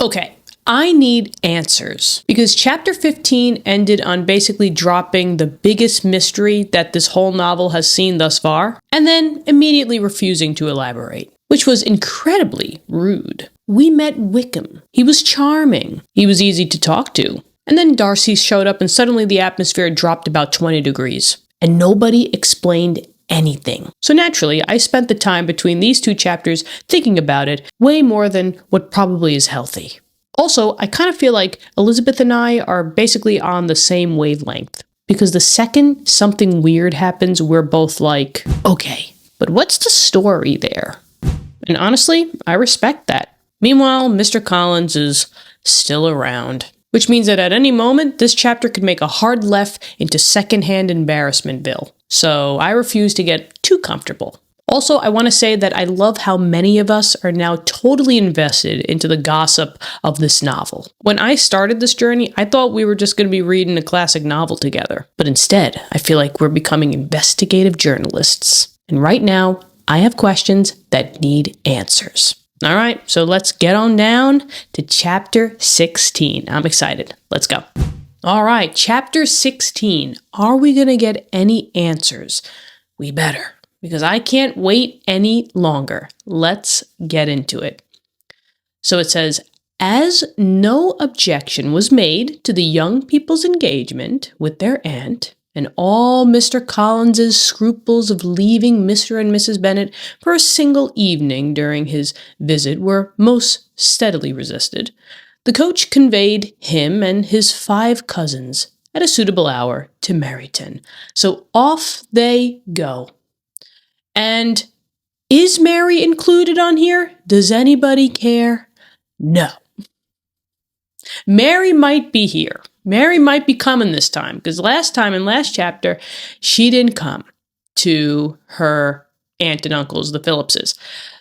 Okay, I need answers because chapter 15 ended on basically dropping the biggest mystery that this whole novel has seen thus far, and then immediately refusing to elaborate, which was incredibly rude. We met Wickham. He was charming. He was easy to talk to. And then Darcy showed up and suddenly the atmosphere dropped about 20 degrees. And nobody explained anything. So naturally, I spent the time between these two chapters thinking about it way more than what probably is healthy. Also, I kind of feel like Elizabeth and I are basically on the same wavelength. Because the second something weird happens, we're both like, okay, but what's the story there? And honestly, I respect that. Meanwhile, Mr. Collins is still around. Which means that at any moment, this chapter could make a hard left into secondhand embarrassmentville. So I refuse to get too comfortable. Also, I want to say that I love how many of us are now totally invested into the gossip of this novel. When I started this journey, I thought we were just going to be reading a classic novel together. But instead, I feel like we're becoming investigative journalists. And right now, I have questions that need answers. All right, so let's get on down to chapter 16. I'm excited. Let's go. All right, chapter 16. Are we going to get any answers? We better, because I can't wait any longer. Let's get into it. So it says, as no objection was made to the young people's engagement with their aunt, and all Mr. Collins's scruples of leaving Mr. and Mrs. Bennet for a single evening during his visit were most steadily resisted, the coach conveyed him and his 5 cousins at a suitable hour to Meryton. So off they go. And is Mary included on here? Does anybody care? No. Mary might be here. Mary might be coming this time, because last time in last chapter, she didn't come to her aunt and uncles, the Phillipses.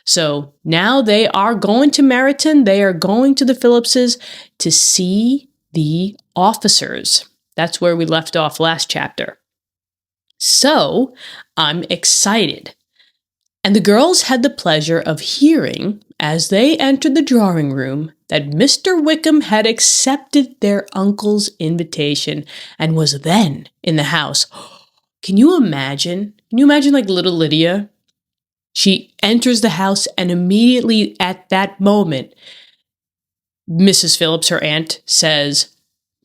So now they are going to Meryton. They are going to the Phillipses to see the officers. That's where we left off last chapter. So I'm excited. And the girls had the pleasure of hearing, as they entered the drawing room, that Mr. Wickham had accepted their uncle's invitation and was then in the house. Can you imagine? Can you imagine like little Lydia? She enters the house and immediately at that moment, Mrs. Phillips, her aunt, says,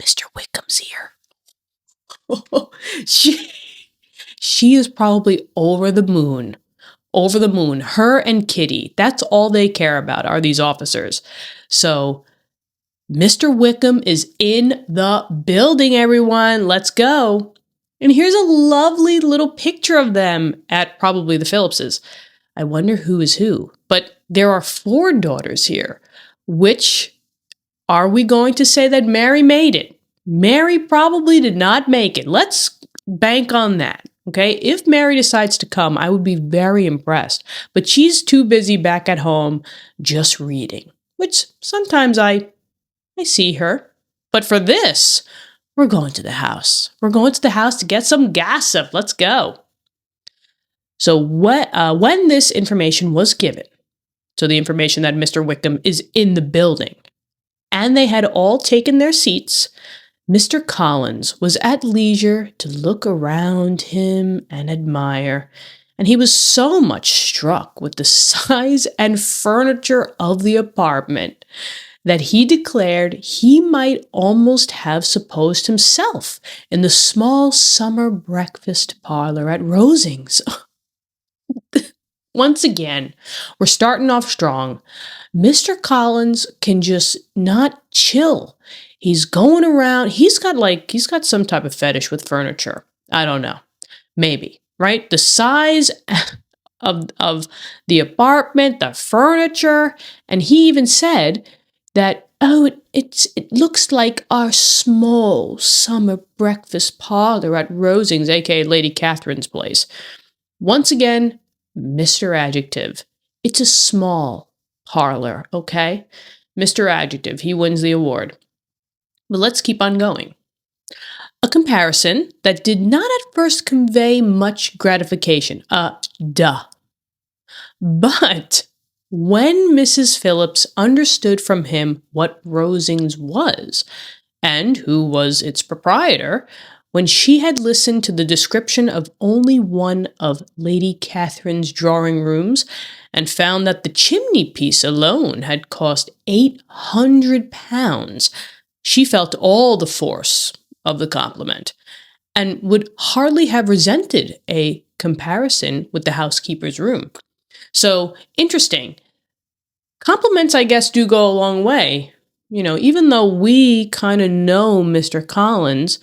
Mr. Wickham's here. She is probably over the moon. Over the moon. Her and Kitty. That's all they care about are these officers. So Mr. Wickham is in the building, everyone. Let's go. And here's a lovely little picture of them at probably the Phillipses. I wonder who is who. But there are 4 daughters here. Which are we going to say that Mary made it? Mary probably did not make it. Let's bank on that. Okay, if Mary decides to come, I would be very impressed. But she's too busy back at home just reading, which sometimes I see her. But for this, we're going to the house. We're going to the house to get some gossip. Let's go. So when this information was given, so the information that Mr. Wickham is in the building, and they had all taken their seats, Mr. Collins was at leisure to look around him and admire, and he was so much struck with the size and furniture of the apartment that he declared he might almost have supposed himself in the small summer breakfast parlor at Rosings. Once again, we're starting off strong. Mr. Collins can just not chill. He's going around. He's got some type of fetish with furniture. I don't know. Maybe, right? The size of the apartment, the furniture. And he even said that, it looks like our small summer breakfast parlor at Rosings, aka Lady Catherine's place. Once again, Mr. Adjective. It's a small parlor, okay? Mr. Adjective, he wins the award. But let's keep on going. A comparison that did not at first convey much gratification. But when Mrs. Phillips understood from him what Rosings was, and who was its proprietor, when she had listened to the description of only one of Lady Catherine's drawing rooms, and found that the chimney piece alone had cost £800, she felt all the force of the compliment, and would hardly have resented a comparison with the housekeeper's room. So, interesting. Compliments, I guess, do go a long way. Even though we kind of know Mr. Collins,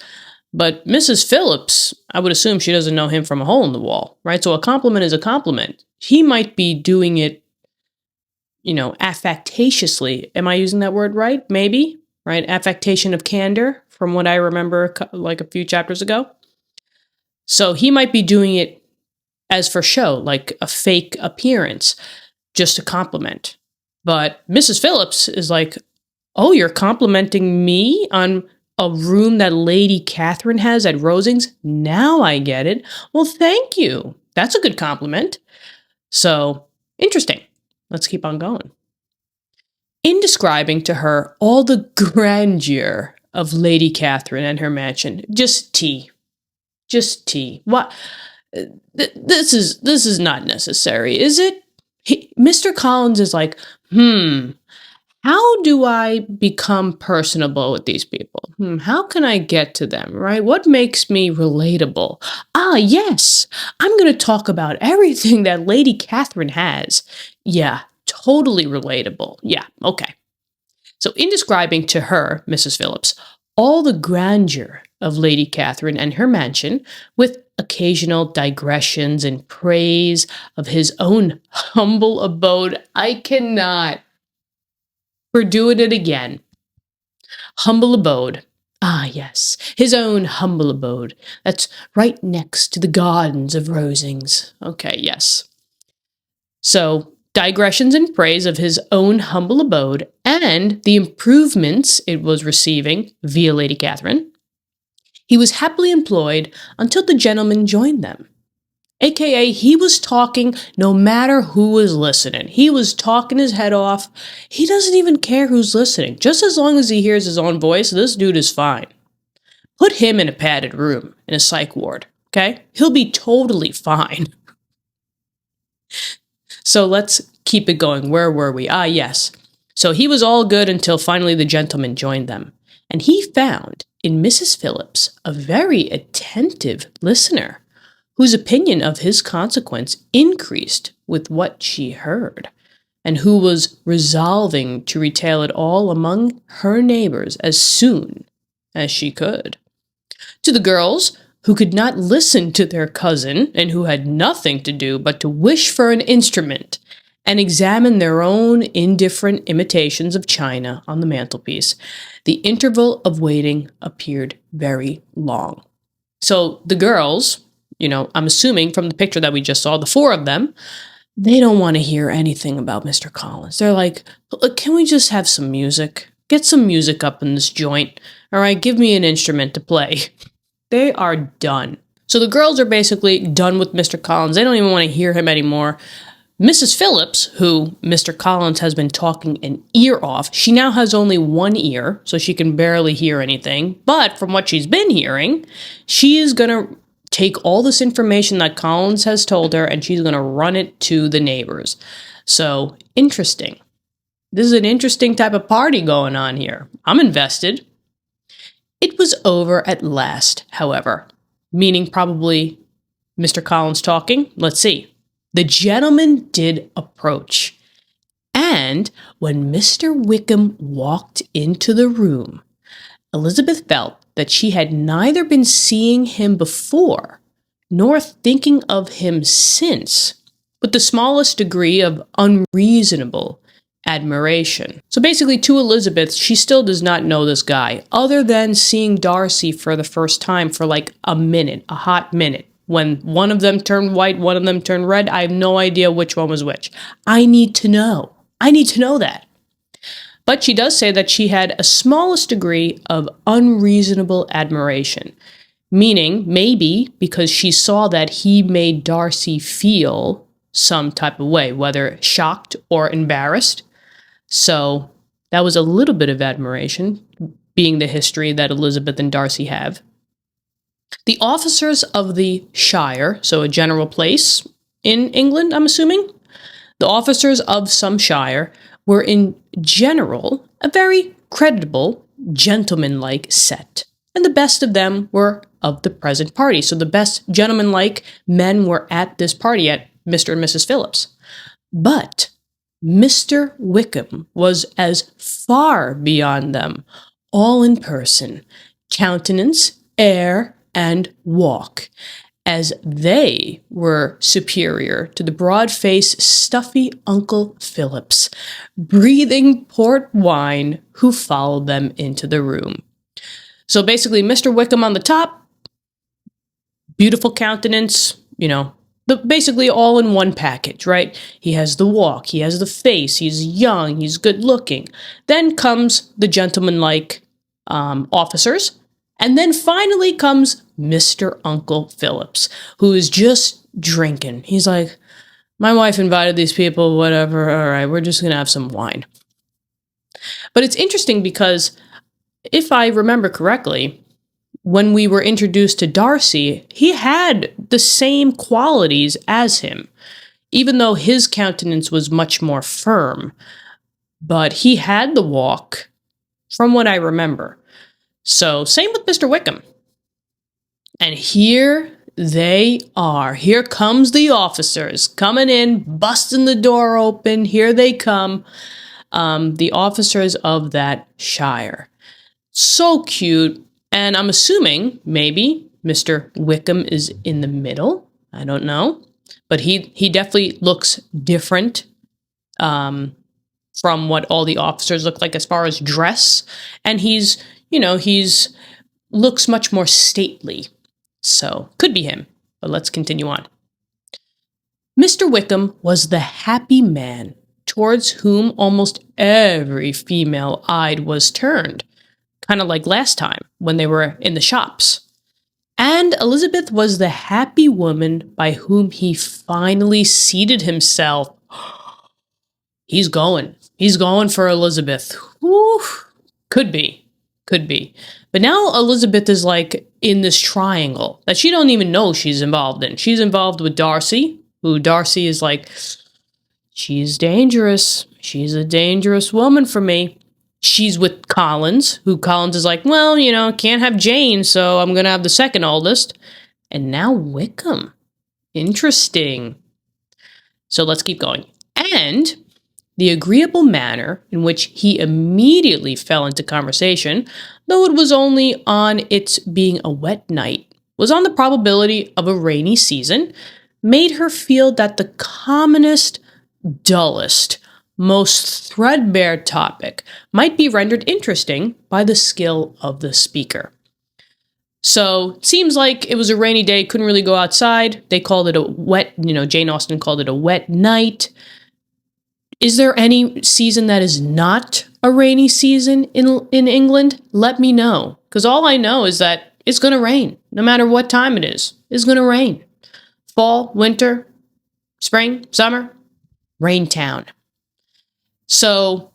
but Mrs. Phillips, I would assume she doesn't know him from a hole in the wall, right? So a compliment is a compliment. He might be doing it, affectatiously. Am I using that word right? Maybe, right? Affectation of candor, from what I remember like a few chapters ago. So he might be doing it as for show, like a fake appearance, just a compliment. But Mrs. Phillips is like, oh, you're complimenting me on a room that Lady Catherine has at Rosings? Now I get it. Well, thank you. That's a good compliment. So, interesting. Let's keep on going. In describing to her all the grandeur of Lady Catherine and her mansion, just tea. What? This is not necessary, is it? Mr. Collins is like, how do I become personable with these people? How can I get to them, right? What makes me relatable? Ah, yes, I'm going to talk about everything that Lady Catherine has. Yeah, totally relatable. Yeah, okay. So in describing to her, Mrs. Phillips, all the grandeur of Lady Catherine and her mansion, with occasional digressions and praise of his own humble abode, I cannot. We're doing it again. Humble abode. Ah, yes, his own humble abode. That's right next to the gardens of Rosings. Okay, yes. So, digressions and praise of his own humble abode and the improvements it was receiving via Lady Catherine. He was happily employed until the gentleman joined them. AKA, he was talking no matter who was listening. He was talking his head off. He doesn't even care who's listening. Just as long as he hears his own voice, this dude is fine. Put him in a padded room, in a psych ward, okay? He'll be totally fine. So let's keep it going. Where were we? Ah, yes. So he was all good until finally the gentleman joined them. And he found in Mrs. Phillips a very attentive listener, whose opinion of his consequence increased with what she heard, and who was resolving to retail it all among her neighbors as soon as she could. To the girls, who could not listen to their cousin, and who had nothing to do but to wish for an instrument, and examine their own indifferent imitations of china on the mantelpiece, the interval of waiting appeared very long. So the girls, I'm assuming from the picture that we just saw, the four of them, they don't want to hear anything about Mr. Collins. They're like, can we just have some music? Get some music up in this joint. All right, give me an instrument to play. They are done. So the girls are basically done with Mr. Collins. They don't even want to hear him anymore. Mrs. Phillips, who Mr. Collins has been talking an ear off, she now has only one ear, so she can barely hear anything. But from what she's been hearing, she is going to take all this information that Collins has told her, and she's going to run it to the neighbors. So, interesting. This is an interesting type of party going on here. I'm invested. It was over at last, however, meaning probably Mr. Collins talking. Let's see. The gentleman did approach, and when Mr. Wickham walked into the room, Elizabeth felt that she had neither been seeing him before, nor thinking of him since, with the smallest degree of unreasonable admiration. So basically, to Elizabeth, she still does not know this guy, other than seeing Darcy for the first time for like a minute, a hot minute. When one of them turned white, one of them turned red, I have no idea which one was which. I need to know. I need to know that. But she does say that she had a smallest degree of unreasonable admiration, meaning maybe because she saw that he made Darcy feel some type of way, whether shocked or embarrassed. So that was a little bit of admiration, being the history that Elizabeth and Darcy have. The officers of the Shire, so a general place in England, I'm assuming, the officers of some shire were in general a very creditable, gentlemanlike set. And the best of them were of the present party. So the best gentlemanlike men were at this party at Mr. and Mrs. Phillips. But Mr. Wickham was as far beyond them, all in person, countenance, air, and walk, as they were superior to the broad-faced, stuffy Uncle Phillips, breathing port wine, who followed them into the room. So basically, Mr. Wickham on the top, beautiful countenance, basically all in one package, right? He has the walk, he has the face, he's young, he's good looking. Then comes the gentlemanlike officers. And then finally comes Mr. Uncle Phillips, who is just drinking. He's like, my wife invited these people, whatever. All right, we're just going to have some wine. But it's interesting because if I remember correctly, when we were introduced to Darcy, he had the same qualities as him, even though his countenance was much more firm. But he had the walk, from what I remember. So, same with Mr. Wickham. And here they are. Here comes the officers coming in, busting the door open. Here they come. The officers of that shire. So cute. And I'm assuming maybe Mr. Wickham is in the middle. I don't know. But he definitely looks different from what all the officers look like as far as dress. And he's looks much more stately. So, could be him. But let's continue on. Mr. Wickham was the happy man towards whom almost every female eye was turned. Kind of like last time when they were in the shops. And Elizabeth was the happy woman by whom he finally seated himself. He's going for Elizabeth. Whew. Could be. But now Elizabeth is like in this triangle that she don't even know she's involved in. She's involved with Darcy, who Darcy is like, she's dangerous. She's a dangerous woman for me. She's with Collins, who Collins is like, well, can't have Jane, so I'm going to have the second oldest. And now Wickham. Interesting. So let's keep going. And the agreeable manner in which he immediately fell into conversation, though it was only on its being a wet night, was on the probability of a rainy season, made her feel that the commonest, dullest, most threadbare topic might be rendered interesting by the skill of the speaker. So, it seems like it was a rainy day, couldn't really go outside. They called it a wet, Jane Austen called it a wet night. Is there any season that is not a rainy season in England? Let me know. Because all I know is that it's going to rain. No matter what time it is, it's going to rain. Fall, winter, spring, summer, rain town. So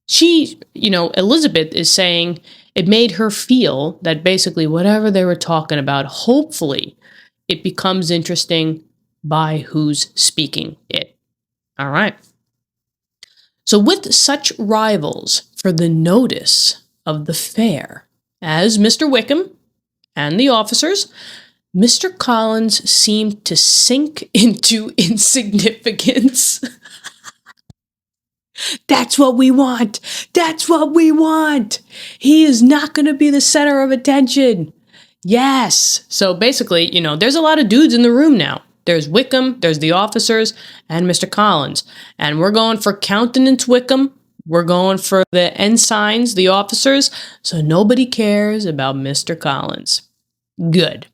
she, Elizabeth is saying it made her feel that basically whatever they were talking about, hopefully it becomes interesting by who's speaking it. All right. So with such rivals for the notice of the fair as Mr. Wickham and the officers, Mr. Collins seemed to sink into insignificance. That's what we want. That's what we want. He is not going to be the center of attention. Yes. So basically, there's a lot of dudes in the room now. There's Wickham, there's the officers, and Mr. Collins. And we're going for countenance Wickham. We're going for the ensigns, the officers. So nobody cares about Mr. Collins. Good.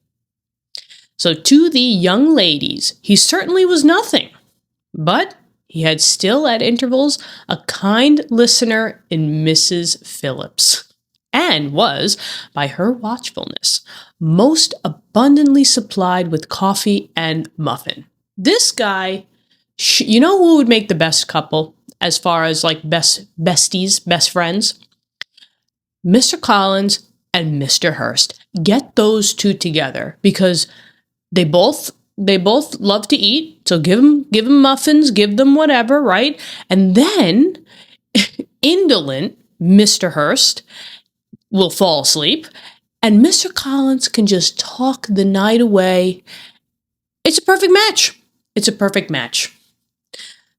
So to the young ladies, he certainly was nothing. But he had still at intervals a kind listener in Mrs. Phillips. And was, by her watchfulness, most abundantly supplied with coffee and muffin. This guy You know who would make the best couple as far as like best besties, best friends? Mr. Collins and Mr. Hurst. Get those two together because they both love to eat. So give them muffins, give them whatever, right? And then indolent Mr. Hurst will fall asleep and Mr. Collins can just talk the night away. It's a perfect match. It's a perfect match.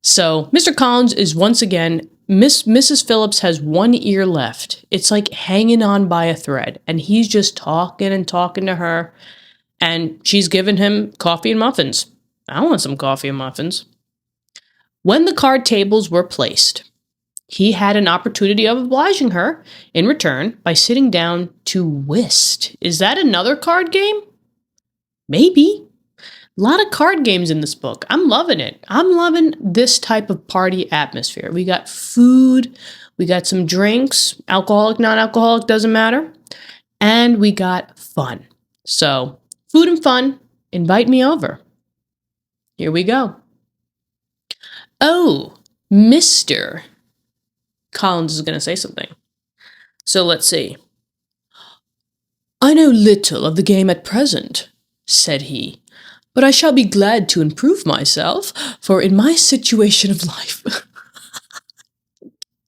So Mr. Collins is once again, Mrs. Phillips has one ear left. It's like hanging on by a thread. And he's just talking and talking to her. And she's giving him coffee and muffins. I want some coffee and muffins. When the card tables were placed, he had an opportunity of obliging her in return by sitting down to whist. Is that another card game? Maybe. A lot of card games in this book. I'm loving it. I'm loving this type of party atmosphere. We got food, we got some drinks, alcoholic, non-alcoholic, doesn't matter. And we got fun. So, food and fun, invite me over. Here we go. Oh, Mr. Collins is going to say something. So let's see. I know little of the game at present, said he. But I shall be glad to improve myself, for in my situation of life...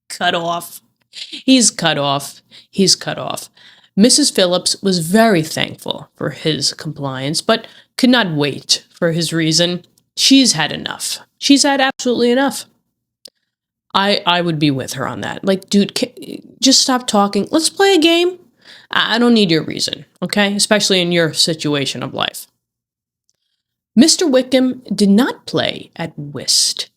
Cut off. He's cut off. He's cut off. Mrs. Phillips was very thankful for his compliance, but could not wait for his reason. She's had enough. She's had absolutely enough. I would be with her on that. Like, dude, just stop talking. Let's play a game. I don't need your reason, okay? Especially in your situation of life. Mr. Wickham did not play at whist,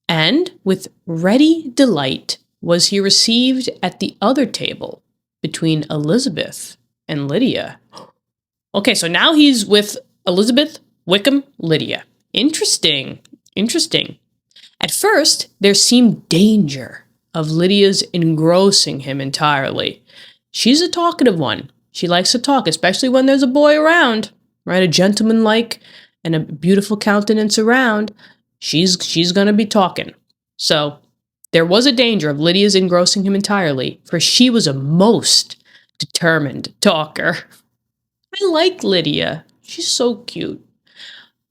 and with ready delight was he received at the other table between Elizabeth and Lydia. Okay, so now he's with Elizabeth, Wickham, Lydia. Interesting. At first, there seemed danger of Lydia's engrossing him entirely. She's a talkative one. She likes to talk, especially when there's a boy around, right? A gentleman-like and a beautiful countenance around, she's going to be talking. So there was a danger of Lydia's engrossing him entirely, for she was a most determined talker. I like Lydia. She's so cute.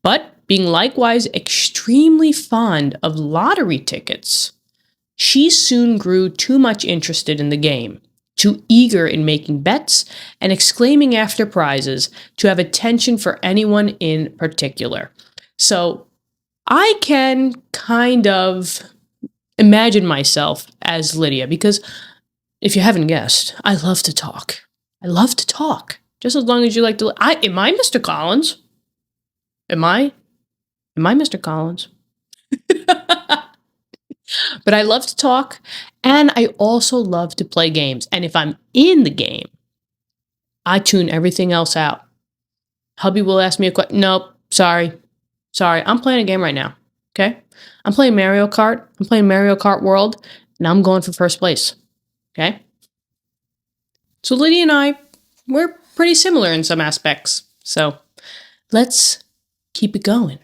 But being likewise extremely fond of lottery tickets, she soon grew too much interested in the game, too eager in making bets and exclaiming after prizes to have attention for anyone in particular. So I can kind of imagine myself as Lydia because if you haven't guessed, I love to talk. I love to talk. Just as long as you like to... Am I Mr. Collins? Am I Mr. Collins? But I love to talk, and I also love to play games. And if I'm in the game, I tune everything else out. Hubby will ask me a question. Nope, sorry. I'm playing a game right now, okay? I'm playing Mario Kart. I'm playing Mario Kart World, and I'm going for first place, okay? So Lydia and I, we're pretty similar in some aspects. So let's keep it going.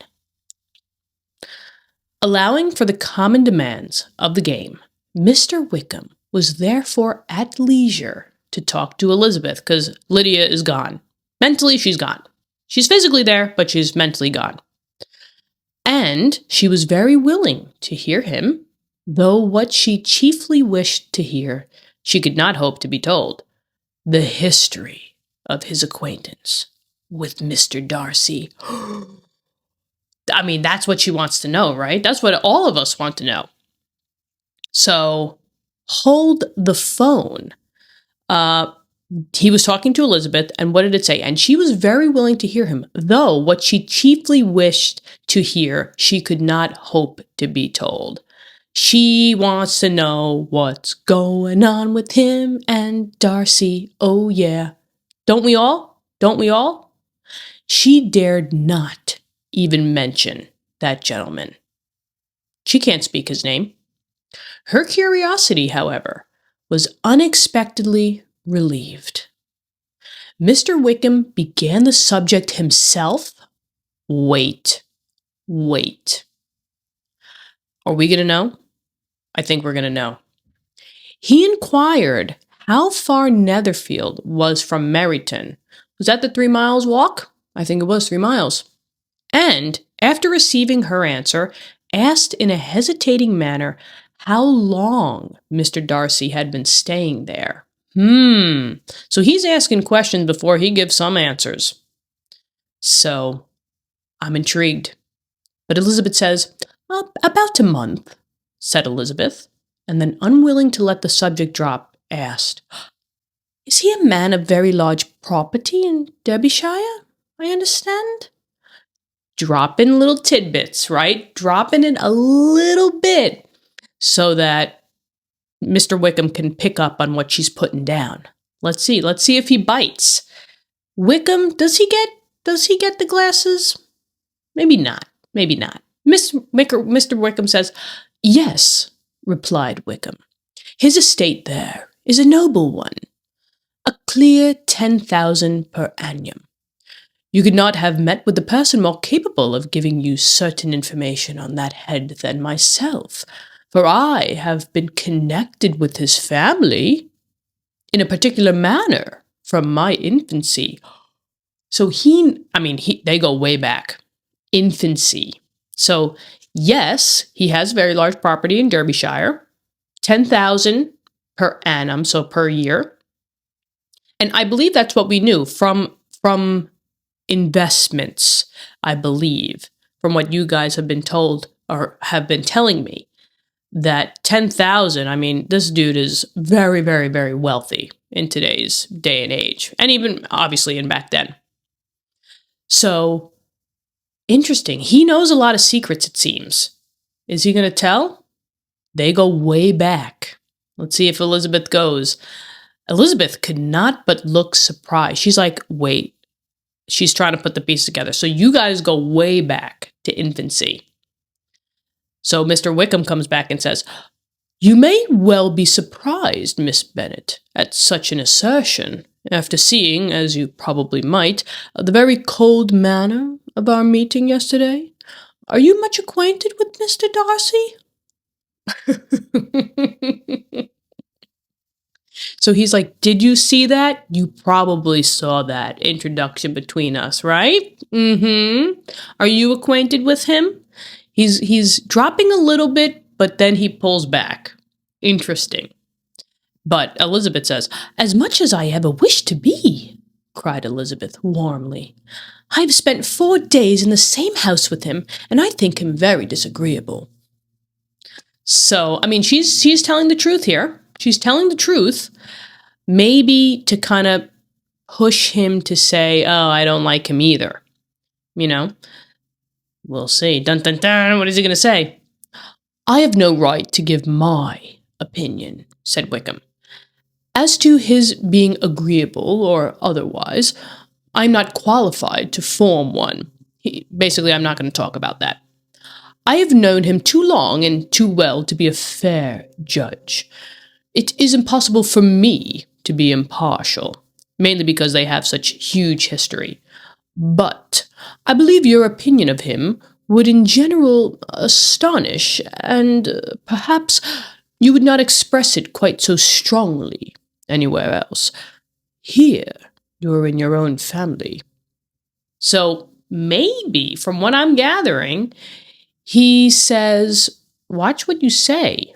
Allowing for the common demands of the game, Mr. Wickham was therefore at leisure to talk to Elizabeth because Lydia is gone. Mentally, she's gone. She's physically there, but she's mentally gone. And she was very willing to hear him, though what she chiefly wished to hear, she could not hope to be told. The history of his acquaintance with Mr. Darcy. I mean, that's what she wants to know, right? That's what all of us want to know. So, hold the phone. He was talking to Elizabeth, and what did it say? And she was very willing to hear him, though what she chiefly wished to hear, she could not hope to be told. She wants to know what's going on with him and Darcy. Oh, yeah. Don't we all? Don't we all? She dared not even mention that gentleman. She can't speak his name. Her curiosity, however, was unexpectedly relieved. Mr. Wickham began the subject himself. Wait. Are we going to know? I think we're going to know. He inquired how far Netherfield was from Meryton. Was that the 3 miles walk? I think it was 3 miles. And, after receiving her answer, asked in a hesitating manner how long Mr. Darcy had been staying there. So he's asking questions before he gives some answers. So, I'm intrigued. But Elizabeth says, about a month, said Elizabeth, and then, unwilling to let the subject drop, asked, is he a man of very large property in Derbyshire, I understand? Drop in little tidbits, right? Drop in a little bit so that Mr. Wickham can pick up on what she's putting down. Let's see if he bites. Wickham, does he get the glasses? Maybe not. Mr. Wickham says, yes, replied Wickham. His estate there is a noble one, a clear 10,000 per annum. You could not have met with a person more capable of giving you certain information on that head than myself, for I have been connected with his family in a particular manner from my infancy. So they go way back. Infancy. So, yes, he has very large property in Derbyshire, 10,000 per annum, so per year. And I believe that's what we knew from investments, I believe, from what you guys have been told or have been telling me, that 10,000, this dude is very, very, very wealthy in today's day and age, and even obviously in back then. So, interesting. He knows a lot of secrets, it seems. Is he going to tell? They go way back. Let's see if Elizabeth goes. Elizabeth could not but look surprised. She's like, wait. She's trying to put the pieces together. So you guys go way back to infancy. So Mr. Wickham comes back and says, you may well be surprised, Miss Bennet, at such an assertion, after seeing, as you probably might, the very cold manner of our meeting yesterday. Are you much acquainted with Mr. Darcy? So he's like, did you see that? You probably saw that introduction between us, right? Are you acquainted with him? He's dropping a little bit, but then he pulls back. Interesting. But Elizabeth says, as much as I ever wished to be, cried Elizabeth warmly. I've spent 4 days in the same house with him, and I think him very disagreeable. So, she's telling the truth here. She's telling the truth, maybe to kind of push him to say, oh, I don't like him either. We'll see. Dun, dun, dun. What is he going to say? I have no right to give my opinion, said Wickham. As to his being agreeable or otherwise, I'm not qualified to form one. Basically, I'm not going to talk about that. I have known him too long and too well to be a fair judge. It is impossible for me to be impartial, mainly because they have such huge history. But I believe your opinion of him would in general astonish, and perhaps you would not express it quite so strongly anywhere else. Here, you're in your own family. So maybe, from what I'm gathering, he says, watch what you say.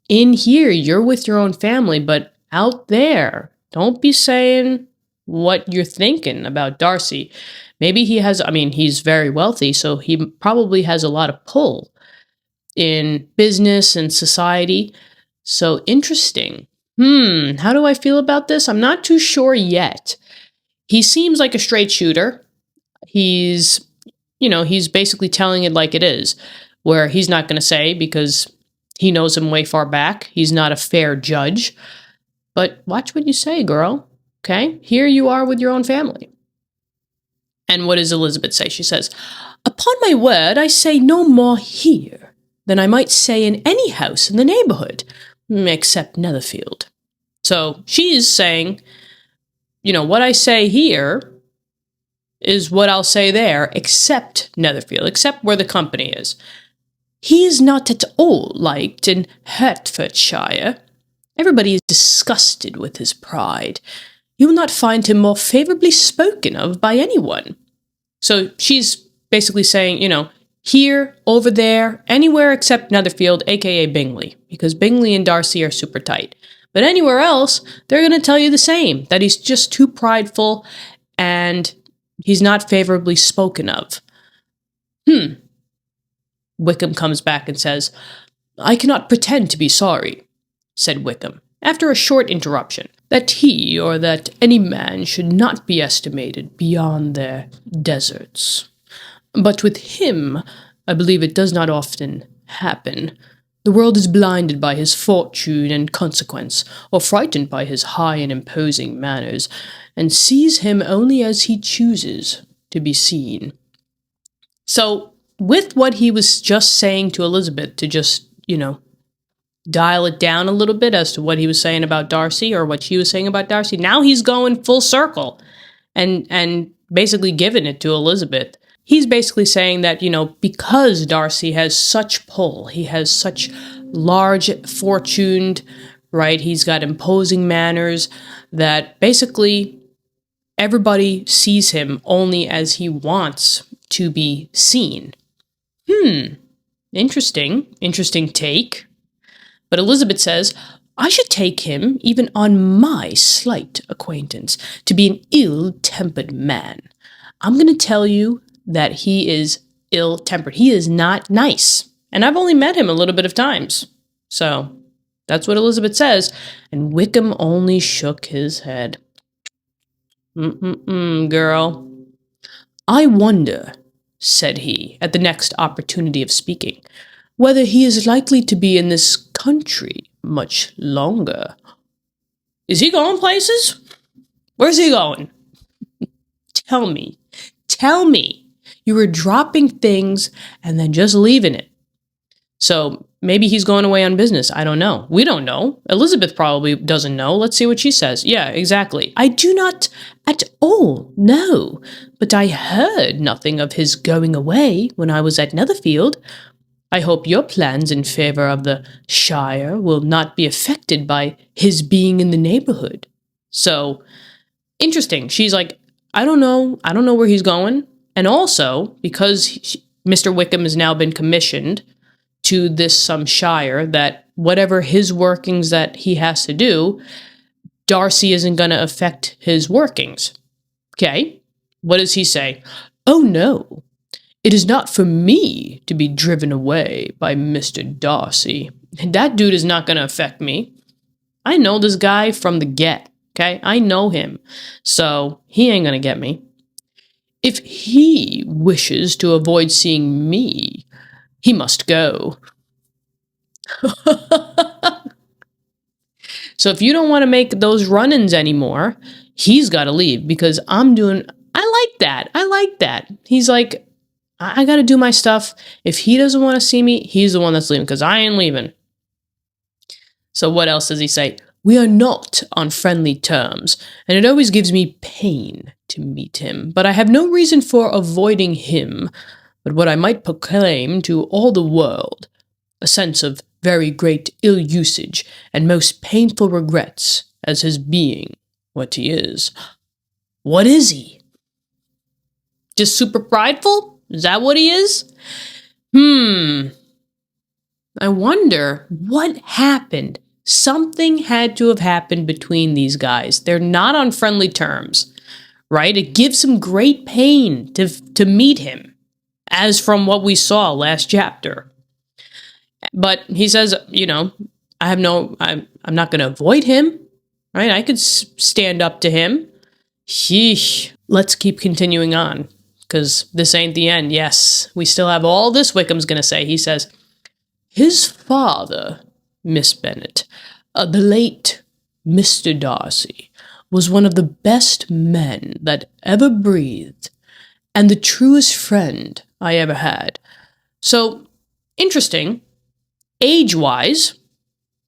In here, you're with your own family, but out there, don't be saying what you're thinking about Darcy. Maybe he has, he's very wealthy, so he probably has a lot of pull in business and society. So interesting. How do I feel about this? I'm not too sure yet. He seems like a straight shooter. He's basically telling it like it is, where he's not going to say because he knows him way far back. He's not a fair judge. But watch what you say, girl. Okay? Here you are with your own family. And what does Elizabeth say? She says, upon my word, I say no more here than I might say in any house in the neighborhood, except Netherfield. So she's saying, what I say here is what I'll say there, except Netherfield, except where the company is. He is not at all liked in Hertfordshire. Everybody is disgusted with his pride. You will not find him more favourably spoken of by anyone. So she's basically saying, here, over there, anywhere except Netherfield, aka Bingley, because Bingley and Darcy are super tight. But anywhere else, they're going to tell you the same, that he's just too prideful and he's not favorably spoken of. Wickham comes back and says, I cannot pretend to be sorry, said Wickham, after a short interruption, that he or that any man should not be estimated beyond their deserts. But with him, I believe it does not often happen. The world is blinded by his fortune and consequence, or frightened by his high and imposing manners, and sees him only as he chooses to be seen. So, with what he was just saying to Elizabeth, to just, dial it down a little bit as to what he was saying about Darcy, or what she was saying about Darcy, now he's going full circle and basically giving it to Elizabeth. He's basically saying that, because Darcy has such pull, he has such large fortuned, right? He's got imposing manners, that basically everybody sees him only as he wants to be seen. Interesting take. But Elizabeth says, I should take him, even on my slight acquaintance, to be an ill-tempered man. I'm going to tell you that he is ill-tempered. He is not nice. And I've only met him a little bit of times. So that's what Elizabeth says. And Wickham only shook his head. Girl. I wonder, said he, at the next opportunity of speaking, whether he is likely to be in this country much longer. Is he going places? Where's he going? Tell me. You were dropping things and then just leaving it. So maybe he's going away on business. I don't know. We don't know. Elizabeth probably doesn't know. Let's see what she says. Yeah, exactly. I do not at all know, but I heard nothing of his going away when I was at Netherfield. I hope your plans in favor of the Shire will not be affected by his being in the neighborhood. So, interesting. She's like, I don't know where he's going. And also, because Mr. Wickham has now been commissioned to this Shire, that whatever his workings that he has to do, Darcy isn't going to affect his workings. Okay? What does he say? Oh, no. It is not for me to be driven away by Mr. Darcy. That dude is not going to affect me. I know this guy from the get, okay? I know him. So he ain't going to get me. If he wishes to avoid seeing me, he must go. So if you don't want to make those run-ins anymore, he's got to leave, because I like that. He's like, I got to do my stuff. If he doesn't want to see me, he's the one that's leaving, because I ain't leaving. So what else does he say? We are not on friendly terms, and it always gives me pain to meet him, but I have no reason for avoiding him, but what I might proclaim to all the world, a sense of very great ill-usage and most painful regrets as his being what he is. What is he? Just super prideful? Is that what he is? I wonder what happened. Something had to have happened between these guys. They're not on friendly terms, right? It gives him great pain to meet him, as from what we saw last chapter. But he says, I'm not going to avoid him, right? I could stand up to him. Sheesh. Let's keep continuing on, because this ain't the end. Yes, we still have all this Wickham's going to say. He says, his father, Miss Bennet, the late Mr. Darcy, was one of the best men that ever breathed, and the truest friend I ever had. So, interesting. Age-wise,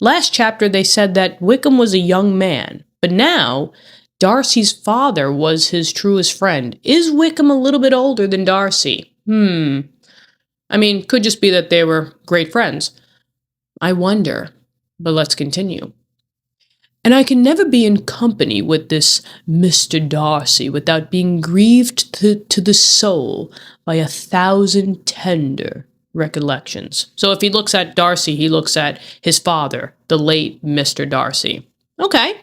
last chapter they said that Wickham was a young man, but now Darcy's father was his truest friend. Is Wickham a little bit older than Darcy? I mean, could just be that they were great friends. I wonder, but let's continue. And I can never be in company with this Mr. Darcy without being grieved to the soul by 1,000 tender recollections. So if he looks at Darcy, he looks at his father, the late Mr. Darcy. Okay.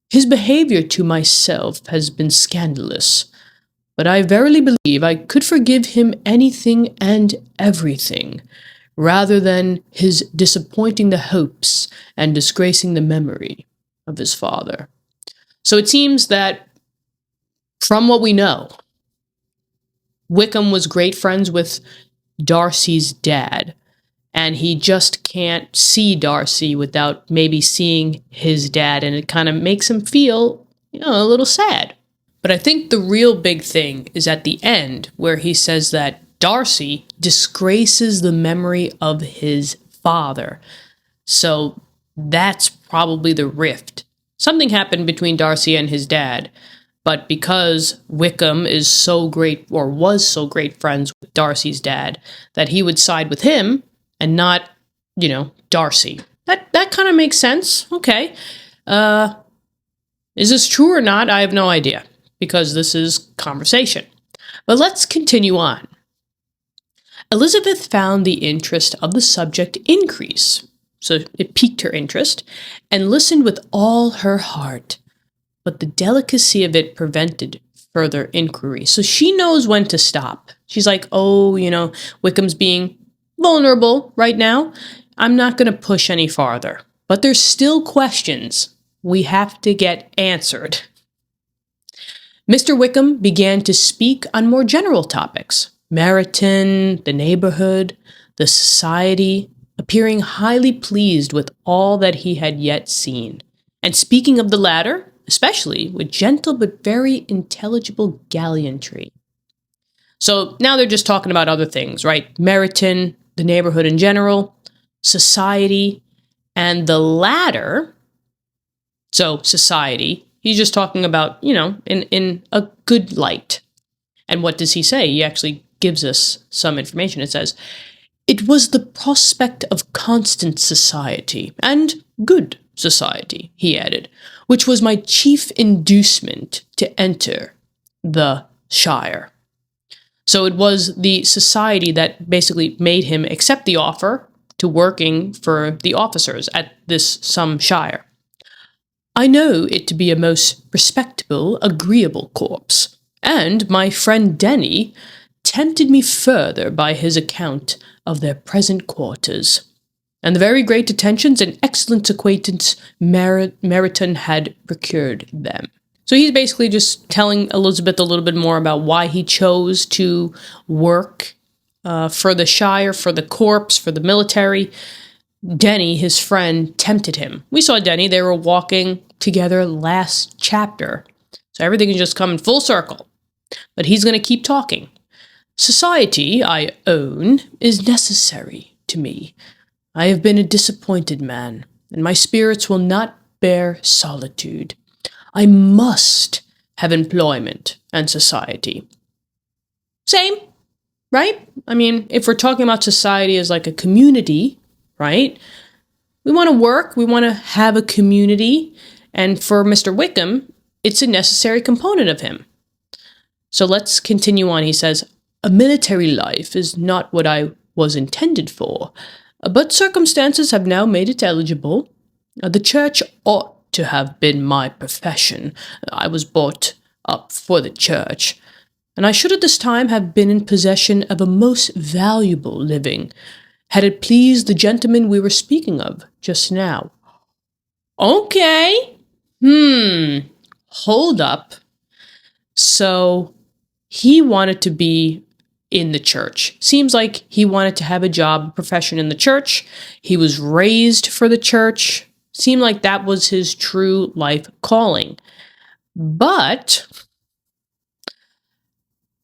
His behavior to myself has been scandalous, but I verily believe I could forgive him anything and everything, rather than his disappointing the hopes and disgracing the memory of his father. So it seems that, from what we know, Wickham was great friends with Darcy's dad, and he just can't see Darcy without maybe seeing his dad, and it kind of makes him feel, a little sad. But I think the real big thing is at the end, where he says that Darcy disgraces the memory of his father. So that's probably the rift. Something happened between Darcy and his dad, but because Wickham is so great, or was so great friends with Darcy's dad, that he would side with him and not, Darcy. That kind of makes sense. Okay. Is this true or not? I have no idea, because this is conversation. But let's continue on. Elizabeth found the interest of the subject increase, so it piqued her interest, and listened with all her heart. But the delicacy of it prevented further inquiry. So she knows when to stop. She's like, Wickham's being vulnerable right now. I'm not going to push any farther. But there's still questions we have to get answered. Mr. Wickham began to speak on more general topics. Meryton, the neighborhood, the society, appearing highly pleased with all that he had yet seen, and speaking of the latter, especially with gentle but very intelligible gallantry. So now they're just talking about other things, right? Meryton, the neighborhood in general, society, and the latter, so society, he's just talking about, in a good light. And what does he say? He actually gives us some information. It says, "It was the prospect of constant society, and good society," he added, "which was my chief inducement to enter the shire." So it was the society that basically made him accept the offer to working for the officers at this some shire. "I know it to be a most respectable, agreeable corps, and my friend Denny tempted me further by his account of their present quarters, and the very great attentions and excellent acquaintance Meryton had procured them." So he's basically just telling Elizabeth a little bit more about why he chose to work for the shire, for the corps, for the military. Denny, his friend, tempted him. We saw Denny, they were walking together last chapter. So everything is just coming full circle. But he's going to keep talking. "Society, I own, is necessary to me. I have been a disappointed man, and my spirits will not bear solitude. I must have employment and society." Same, right? I mean, if we're talking about society as like a community, right? We want to work, we want to have a community, and for Mr. Wickham, it's a necessary component of him. So let's continue on. He says, "A military life is not what I was intended for, but circumstances have now made it eligible. The church ought to have been my profession. I was brought up for the church, and I should at this time have been in possession of a most valuable living, had it pleased the gentleman we were speaking of just now." Okay. Hold up. So he wanted to be in the church. Seems like he wanted to have a job, a profession in the church. He was raised for the church. Seemed like that was his true life calling. But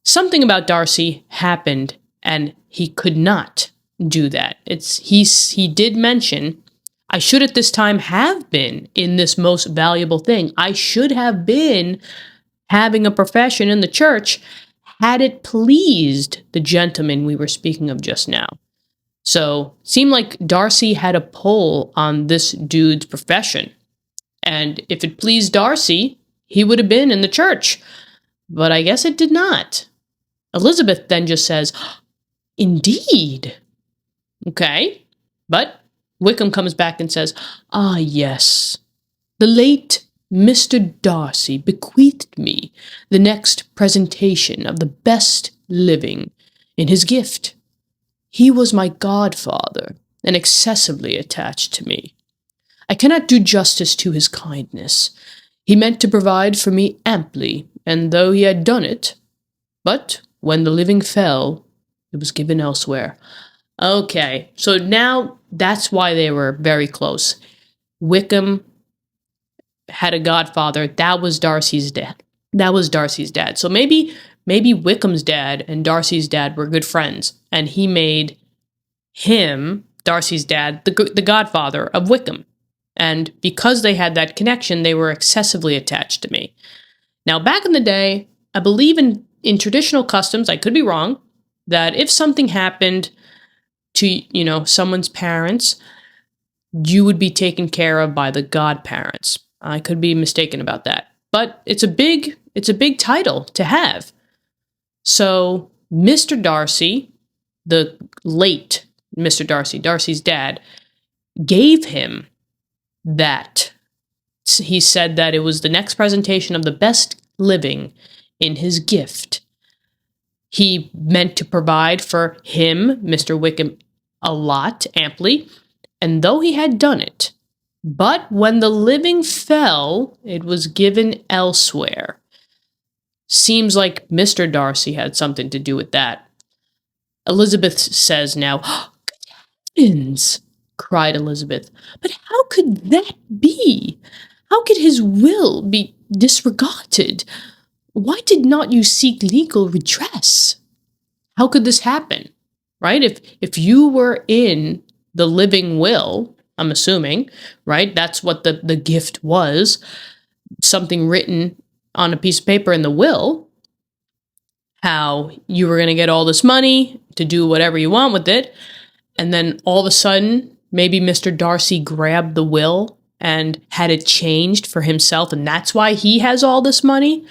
something about Darcy happened, and he could not do that. He did mention, "I should at this time have been in this most valuable thing. I should have been having a profession in the church had it pleased the gentleman we were speaking of just now. So, seemed like Darcy had a pull on this dude's profession. And if it pleased Darcy, he would have been in the church. But I guess it did not. Elizabeth then just says, "Indeed." Okay. But Wickham comes back and says, "Ah, yes. The late Mr. Darcy bequeathed me the next presentation of the best living in his gift. He was my godfather and excessively attached to me. I cannot do justice to his kindness. He meant to provide for me amply, and though he had done it, but when the living fell, it was given elsewhere." Okay, so now that's why they were very close. Wickham had a godfather. That was Darcy's dad. So maybe Wickham's dad and Darcy's dad were good friends, and he made him, Darcy's dad, the godfather of Wickham. And because they had that connection, they were excessively attached to me. Now, back in the day, I believe in traditional customs, I could be wrong, that if something happened to, someone's parents, you would be taken care of by the godparents. I could be mistaken about that. But it's a big title to have. So Mr. Darcy, the late Mr. Darcy, Darcy's dad, gave him that. He said that it was the next presentation of the best living in his gift. He meant to provide for him, Mr. Wickham, a lot, amply, and though he had done it, but when the living fell, it was given elsewhere. Seems like Mr. Darcy had something to do with that. Elizabeth says now, "Oh, good heavens," cried Elizabeth. "But how could that be? How could his will be disregarded? Why did not you seek legal redress? How could this happen?" Right? If you were in the living will, I'm assuming, right? That's what the gift was. Something written on a piece of paper in the will, how you were going to get all this money to do whatever you want with it. And then all of a sudden, maybe Mr. Darcy grabbed the will and had it changed for himself. And that's why he has all this money.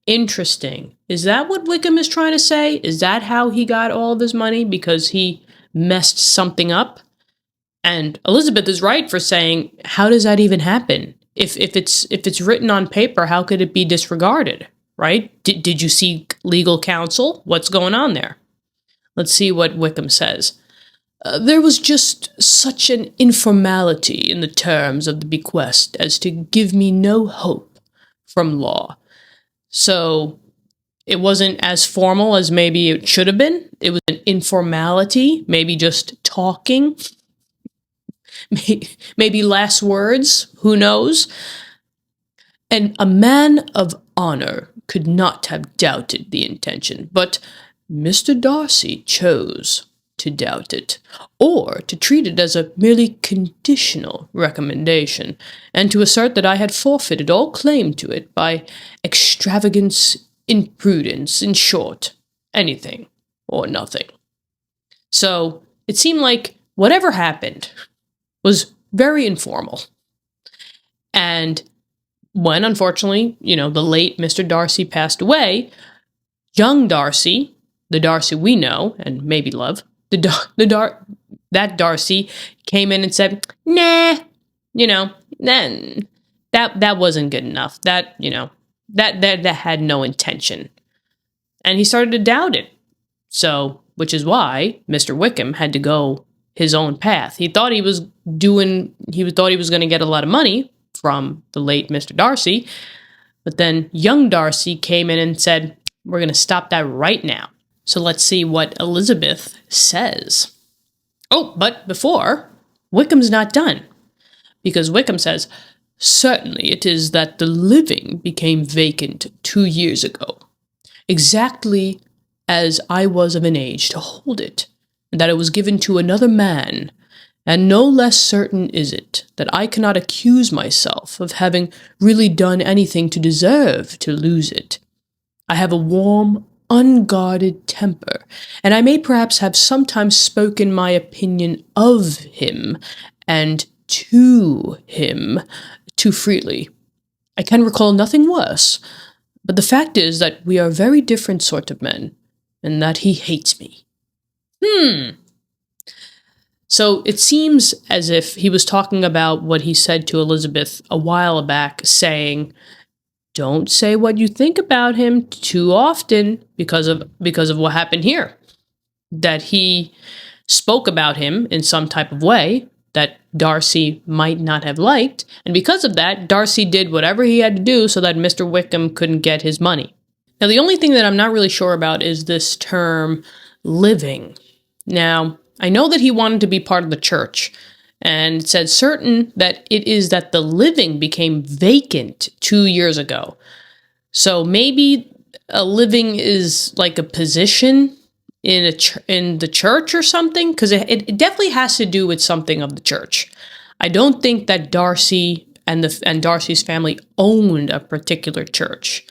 Interesting. Is that what Wickham is trying to say? Is that how he got all of his money? Because he messed something up? And Elizabeth is right for saying, how does that even happen? If it's written on paper, how could it be disregarded? Right? Did you seek legal counsel? What's going on there? Let's see what Wickham says. There was just such an informality in the terms of the bequest as to give me no hope from law. So it wasn't as formal as maybe it should have been. It was an informality, maybe just talking, maybe last words, who knows? And a man of honor could not have doubted the intention, but Mr. Darcy chose to doubt it, or to treat it as a merely conditional recommendation, and to assert that I had forfeited all claim to it by extravagance, imprudence, in short, anything or nothing. So it seemed like whatever happened was very informal. And when, unfortunately, the late Mr. Darcy passed away, young Darcy, the Darcy we know and maybe love, that Darcy came in and said, "Nah, then that wasn't good enough. That had no intention," and he started to doubt it. So, which is why Mr. Wickham had to go his own path. He thought he was going to get a lot of money from the late Mr. Darcy, but then young Darcy came in and said, "We're going to stop that right now." So let's see what Elizabeth says. Oh, but before, Wickham's not done. Because Wickham says, "Certainly it is that the living became vacant 2 years ago, exactly as I was of an age to hold it, and that it was given to another man, and no less certain is it that I cannot accuse myself of having really done anything to deserve to lose it. I have a warm, unguarded temper, and I may perhaps have sometimes spoken my opinion of him and to him too freely. I can recall nothing worse, but the fact is that we are very different sort of men, and that he hates me. So it seems as if he was talking about what he said to Elizabeth a while back, saying, don't say what you think about him too often because of what happened here. That he spoke about him in some type of way that Darcy might not have liked, and because of that, Darcy did whatever he had to do so that Mr. Wickham couldn't get his money. Now, the only thing that I'm not really sure about is this term, living. Now, I know that he wanted to be part of the church, and said certain that it is that the living became vacant 2 years ago. So maybe a living is like a position in the church or something, because it definitely has to do with something of the church. I don't think that Darcy and Darcy's family owned a particular church.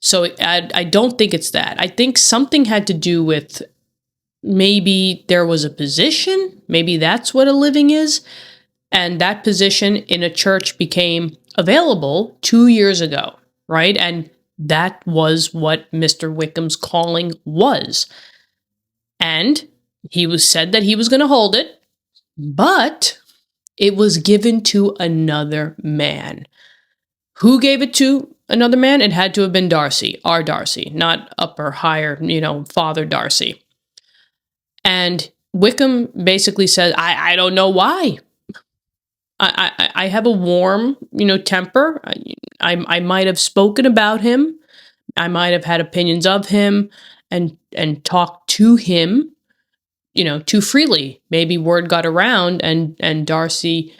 So I don't think it's that. I think something had to do with maybe there was a position, maybe that's what a living is, and that position in a church became available 2 years ago, right? And that was what Mr. Wickham's calling was. And he was said that he was going to hold it, but it was given to another man. Who gave it to another man? It had to have been Darcy, our Darcy, not upper, higher, Father Darcy. And Wickham basically said, I don't know why. I have a warm, temper. I might have spoken about him. I might have had opinions of him and talked to him, too freely. Maybe word got around and Darcy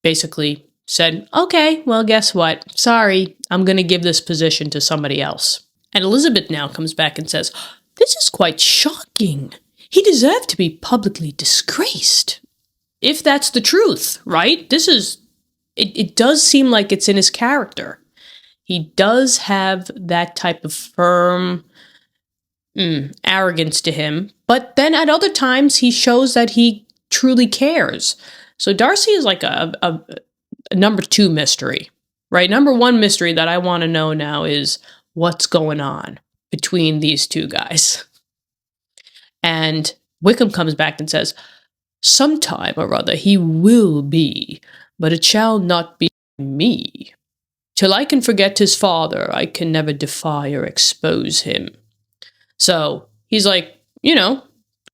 basically said, okay, well, guess what? Sorry, I'm going to give this position to somebody else. And Elizabeth now comes back and says, this is quite shocking. He deserved to be publicly disgraced. If that's the truth, right? It does seem like it's in his character. He does have that type of firm arrogance to him, but then at other times he shows that he truly cares. So Darcy is like a number 2 mystery, right? Number 1 mystery that I want to know now is what's going on between these two guys. And Wickham comes back and says, sometime or other he will be, but it shall not be me. Till I can forget his father, I can never defy or expose him. So he's like,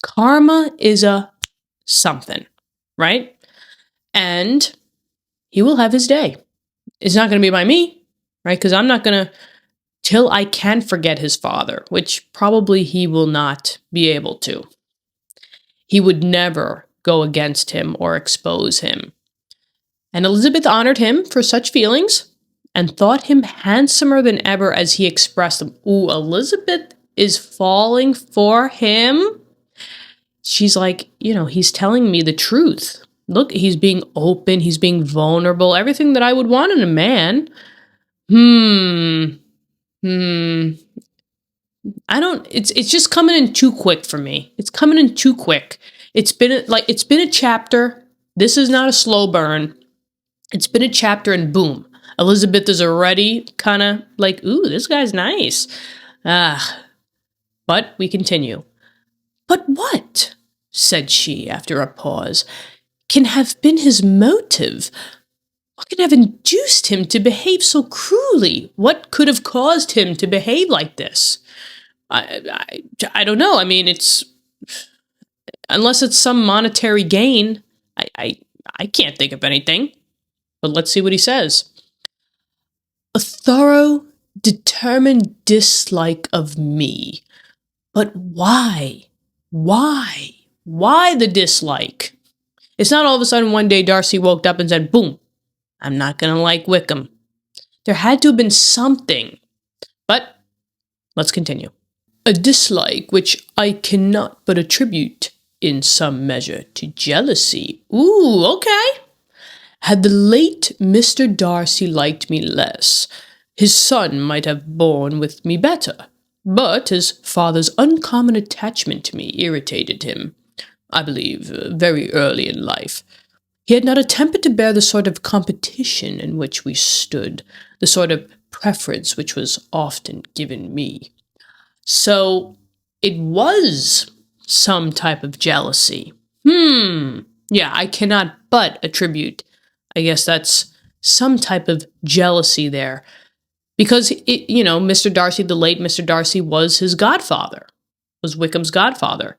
karma is a something, right? And he will have his day. It's not going to be by me, right? Because I'm not going to, till I can forget his father, which probably he will not be able to. He would never go against him or expose him. And Elizabeth honored him for such feelings and thought him handsomer than ever as he expressed them. Ooh, Elizabeth is falling for him. She's like, he's telling me the truth. Look, he's being open, he's being vulnerable, everything that I would want in a man. It's just coming in too quick for me. It's coming in too quick. It's been a chapter. This is not a slow burn. It's been a chapter and boom. Elizabeth is already kind of like, ooh, this guy's nice. But we continue. But what, said she after a pause, can have been his motive? What could have induced him to behave so cruelly? What could have caused him to behave like this? I don't know. I mean, unless it's some monetary gain, I can't think of anything. But let's see what he says. A thorough, determined dislike of me. But why? Why? Why the dislike? It's not all of a sudden one day Darcy woke up and said, boom, I'm not going to like Wickham. There had to have been something. But let's continue. A dislike which I cannot but attribute in some measure to jealousy. Ooh, okay. Had the late Mr. Darcy liked me less, his son might have borne with me better. But his father's uncommon attachment to me irritated him, I believe, very early in life. He had not attempted to bear the sort of competition in which we stood, the sort of preference which was often given me. So it was some type of jealousy. Yeah, I cannot but attribute, I guess that's some type of jealousy there. Because, Mr. Darcy, the late Mr. Darcy, was his godfather, was Wickham's godfather.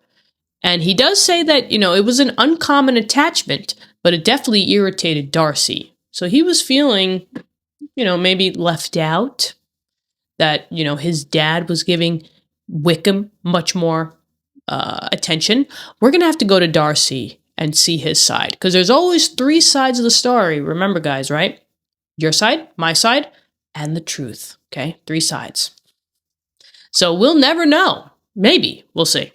And he does say that, it was an uncommon attachment, but it definitely irritated Darcy. So he was feeling, maybe left out, that, his dad was giving Wickham much more attention. We're going to have to go to Darcy and see his side, because there's always three sides of the story. Remember, guys, right? Your side, my side, and the truth. Okay, three sides. So we'll never know. Maybe. We'll see.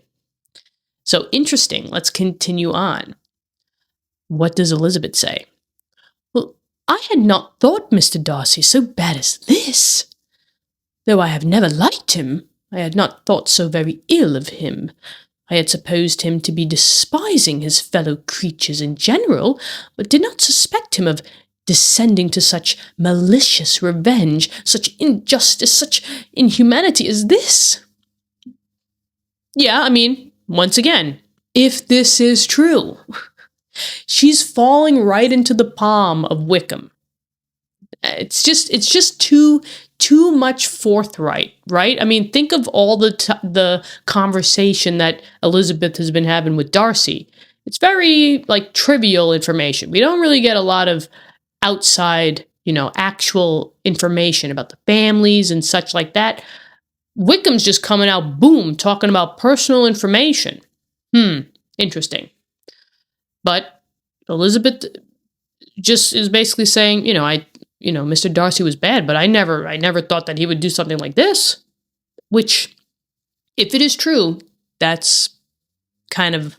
So interesting. Let's continue on. What does Elizabeth say? Well, I had not thought Mr. Darcy so bad as this. Though I have never liked him, I had not thought so very ill of him. I had supposed him to be despising his fellow creatures in general, but did not suspect him of descending to such malicious revenge, such injustice, such inhumanity as this. Yeah, once again, if this is true, she's falling right into the palm of Wickham. It's just too much forthright, right? Think of all the conversation that Elizabeth has been having with Darcy. It's very trivial information. We don't really get a lot of outside, actual information about the families and such like that. Wickham's just coming out, boom, talking about personal information. Interesting. But Elizabeth just is basically saying, Mr. Darcy was bad, but I never thought that he would do something like this. Which, if it is true, that's kind of,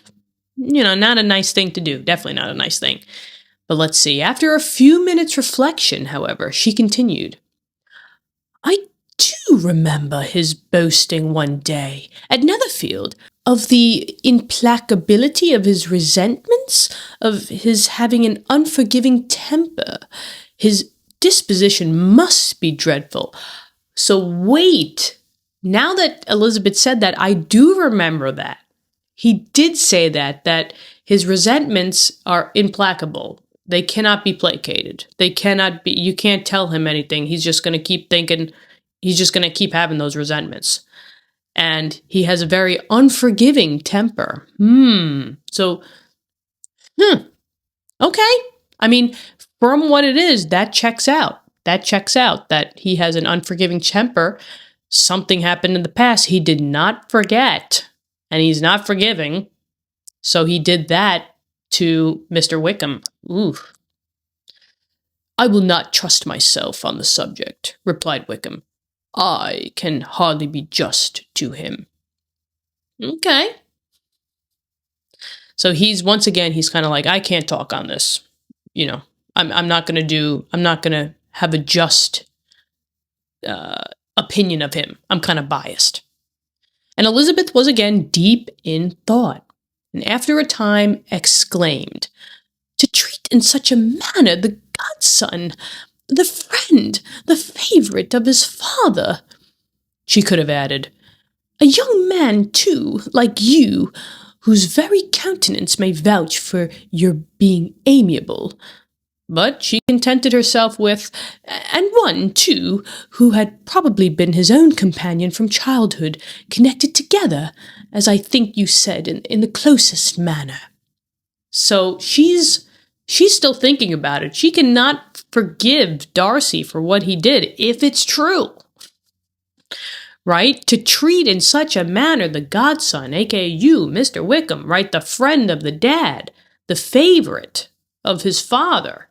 not a nice thing to do. Definitely not a nice thing. But let's see. After a few minutes' reflection, however, she continued, I do remember his boasting one day at Netherfield of the implacability of his resentments, of his having an unforgiving temper. His disposition must be dreadful. So wait, now that Elizabeth said that, I do remember that. He did say that his resentments are implacable. They cannot be placated. You can't tell him anything. He's just going to keep thinking, he's just going to keep having those resentments. And he has a very unforgiving temper. So, okay. From what it is, that checks out. That he has an unforgiving temper. Something happened in the past he did not forget. And he's not forgiving. So he did that to Mr. Wickham. Oof. I will not trust myself on the subject, replied Wickham. I can hardly be just to him. Okay. So he's kind of like, I can't talk on this. I'm not going to have a just opinion of him. I'm kind of biased. And Elizabeth was again deep in thought, and after a time exclaimed, to treat in such a manner the godson, the friend, the favorite of his father. She could have added, a young man, too, like you, whose very countenance may vouch for your being amiable. But she contented herself with, and one, too, who had probably been his own companion from childhood, connected together, as I think you said, in the closest manner. So she's still thinking about it. She cannot forgive Darcy for what he did, if it's true. Right? To treat in such a manner the godson, aka you, Mr. Wickham, right? The friend of the dad, the favorite of his father.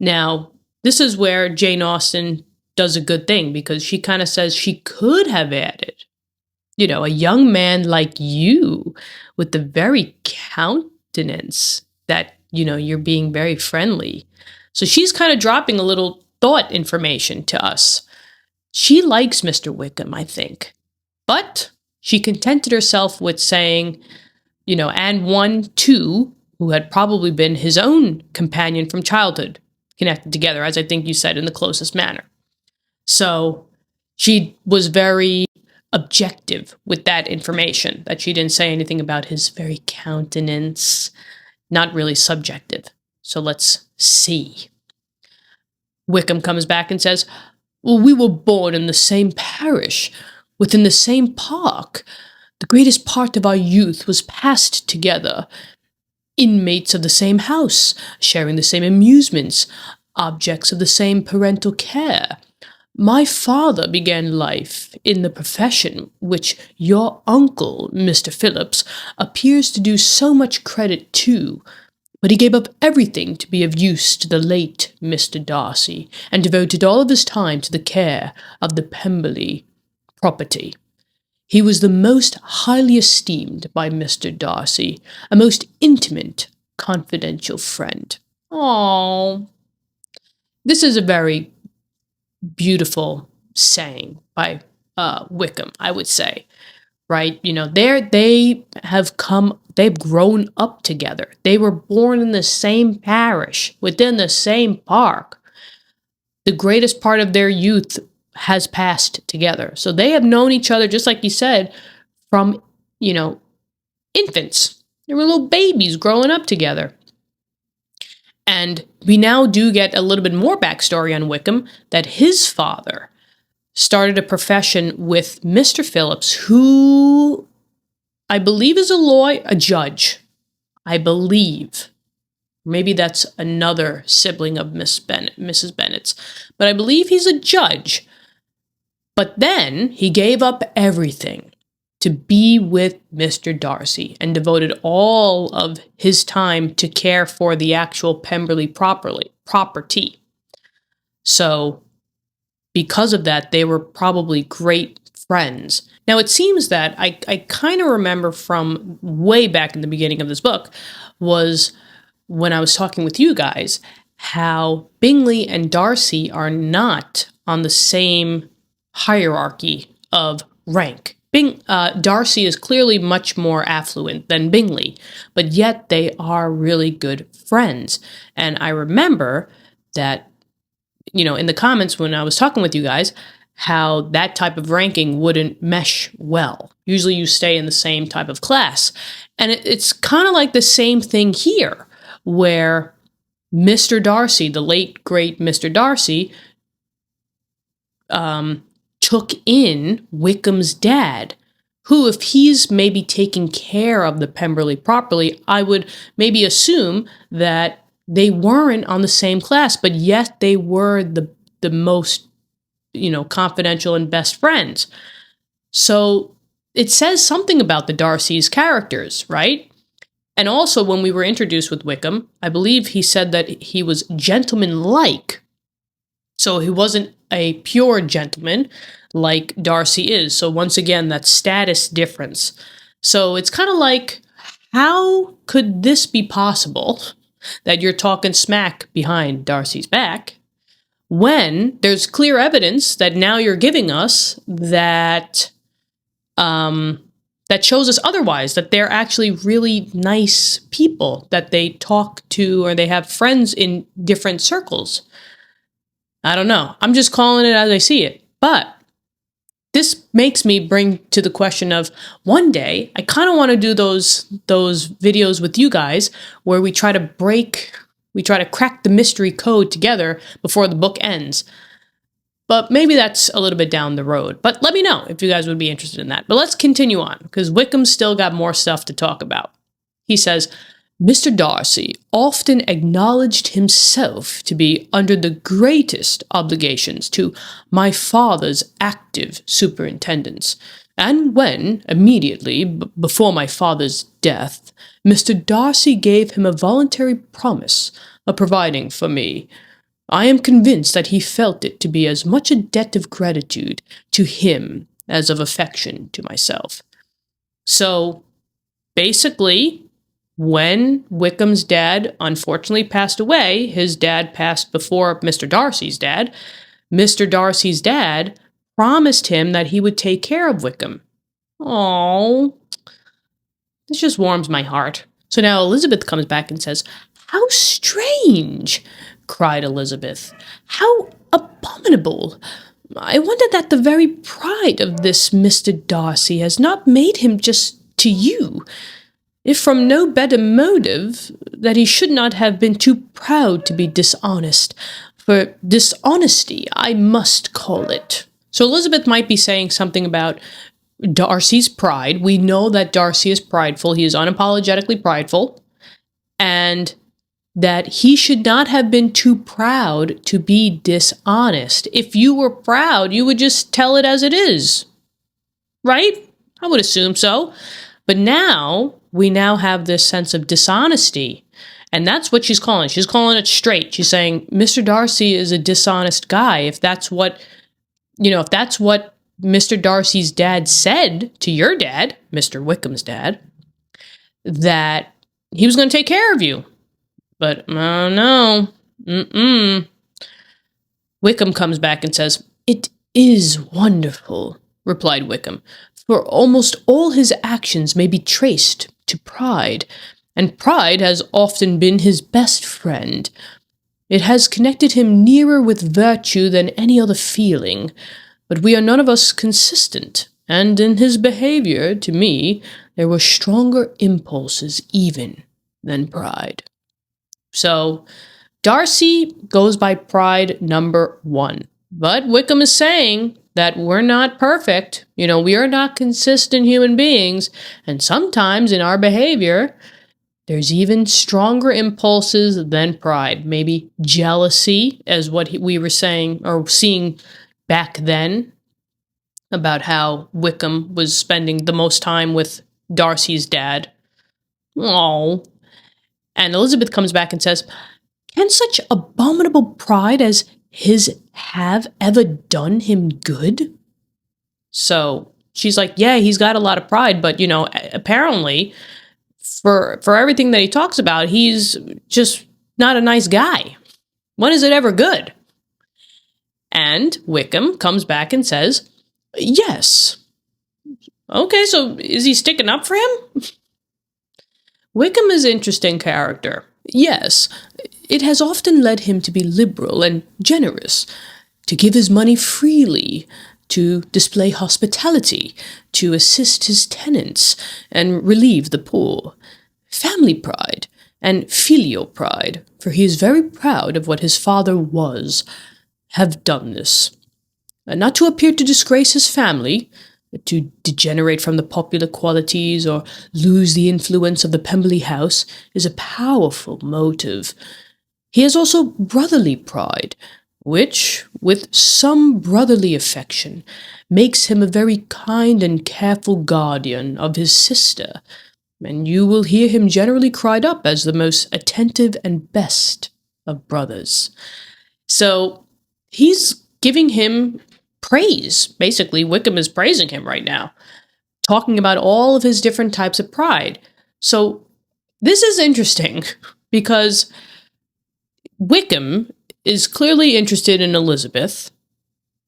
Now, this is where Jane Austen does a good thing, because she kind of says she could have added, a young man like you with the very countenance that, you're being very friendly. So she's kind of dropping a little thought information to us. She likes Mr. Wickham, I think. But she contented herself with saying, and one, too, who had probably been his own companion from childhood, connected together, as I think you said, in the closest manner. So she was very objective with that information, that she didn't say anything about his very countenance, not really subjective. So let's see. Wickham comes back and says, well, we were born in the same parish, within the same park. The greatest part of our youth was passed together. Inmates of the same house, sharing the same amusements, objects of the same parental care. My father began life in the profession which your uncle, Mr. Phillips, appears to do so much credit to, but he gave up everything to be of use to the late Mr. Darcy, and devoted all of his time to the care of the Pemberley property. He was the most highly esteemed by Mr. Darcy, a most intimate, confidential friend. Oh, this is a very beautiful saying by Wickham, I would say, right? They've grown up together. They were born in the same parish, within the same park. The greatest part of their youth has passed together. So they have known each other, just like you said, from, infants. They were little babies growing up together. And we now do get a little bit more backstory on Wickham, that his father started a profession with Mr. Phillips, who I believe is a judge. I believe. Maybe that's another sibling of Mrs. Bennet's. But I believe he's a judge. But then he gave up everything to be with Mr. Darcy and devoted all of his time to care for the actual Pemberley property. So because of that, they were probably great friends. Now, it seems that I kind of remember from way back in the beginning of this book was when I was talking with you guys, how Bingley and Darcy are not on the same hierarchy of rank. Darcy is clearly much more affluent than Bingley, but yet they are really good friends. And I remember that, in the comments when I was talking with you guys, how that type of ranking wouldn't mesh well. Usually you stay in the same type of class. And it's kind of like the same thing here, where Mr. Darcy, the late, great Mr. Darcy, took in Wickham's dad, who, if he's maybe taking care of the Pemberley properly, I would maybe assume that they weren't on the same class, but yet they were the most, confidential and best friends. So it says something about the Darcy's characters, right? And also, when we were introduced with Wickham, I believe he said that he was gentlemanlike. So he wasn't a pure gentleman like Darcy is. So once again, that status difference. So it's kind of like, how could this be possible that you're talking smack behind Darcy's back when there's clear evidence that now you're giving us that that shows us otherwise, that they're actually really nice people, that they talk to or they have friends in different circles. I don't know. I'm just calling it as I see it. But this makes me bring to the question of, one day, I kind of want to do those videos with you guys where we try to crack the mystery code together before the book ends. But maybe that's a little bit down the road. But let me know if you guys would be interested in that. But let's continue on, because Wickham's still got more stuff to talk about. He says, Mr. Darcy often acknowledged himself to be under the greatest obligations to my father's active superintendence, and when, immediately before my father's death, Mr. Darcy gave him a voluntary promise of providing for me, I am convinced that he felt it to be as much a debt of gratitude to him as of affection to myself. So, basically, when Wickham's dad unfortunately passed away, his dad passed before Mr. Darcy's dad, Mr. Darcy's dad promised him that he would take care of Wickham. Oh, this just warms my heart. So now Elizabeth comes back and says, "How strange," cried Elizabeth. "How abominable. I wonder that the very pride of this Mr. Darcy has not made him just to you, if from no better motive, that he should not have been too proud to be dishonest. For dishonesty, I must call it." So Elizabeth might be saying something about Darcy's pride. We know that Darcy is prideful. He is unapologetically prideful. And that he should not have been too proud to be dishonest. If you were proud, you would just tell it as it is. Right? I would assume so. But now, we now have this sense of dishonesty. And that's what she's calling. She's calling it straight. She's saying, Mr. Darcy is a dishonest guy. If that's what Mr. Darcy's dad said to your dad, Mr. Wickham's dad, that he was going to take care of you. But, oh no. Wickham comes back and says, "It is wonderful," replied Wickham, "for almost all his actions may be traced to pride, and pride has often been his best friend. It has connected him nearer with virtue than any other feeling, but we are none of us consistent, and in his behavior, to me, there were stronger impulses even than pride." So, Darcy goes by pride number 1. But Wickham is saying that we're not perfect. We are not consistent human beings. And sometimes in our behavior, there's even stronger impulses than pride. Maybe jealousy, as what we were saying or seeing back then, about how Wickham was spending the most time with Darcy's dad. Oh. And Elizabeth comes back and says, "Can such abominable pride as his have ever done him good?" So she's like, yeah, he's got a lot of pride, but, apparently for everything that he talks about, he's just not a nice guy. When is it ever good? And Wickham comes back and says, yes. Okay, so is he sticking up for him? Wickham is an interesting character. Yes, it has often led him to be liberal and generous, to give his money freely, to display hospitality, to assist his tenants and relieve the poor. Family pride and filial pride, for he is very proud of what his father was, have done this. Not to appear to disgrace his family, to degenerate from the popular qualities or lose the influence of the Pemberley house is a powerful motive. He has also brotherly pride, which, with some brotherly affection, makes him a very kind and careful guardian of his sister, and you will hear him generally cried up as the most attentive and best of brothers. So he's giving him praise. Basically, Wickham is praising him right now, talking about all of his different types of pride. So this is interesting because Wickham is clearly interested in Elizabeth,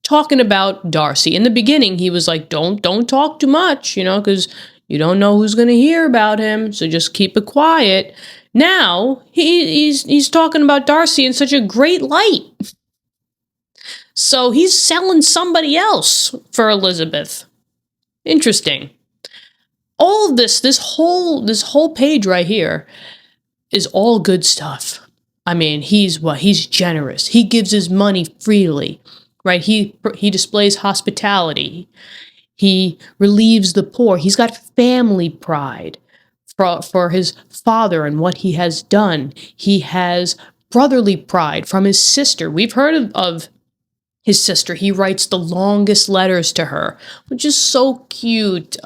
talking about Darcy. In the beginning, he was like, don't talk too much, because you don't know who's going to hear about him, so just keep it quiet. Now, he's talking about Darcy in such a great light. So he's selling somebody else for Elizabeth. Interesting. All of this whole page right here is all good stuff. I mean, he's generous. He gives his money freely, right? He displays hospitality. He relieves the poor. He's got family pride for his father and what he has done. He has brotherly pride from his sister. We've heard of his sister. He writes the longest letters to her, which is so cute.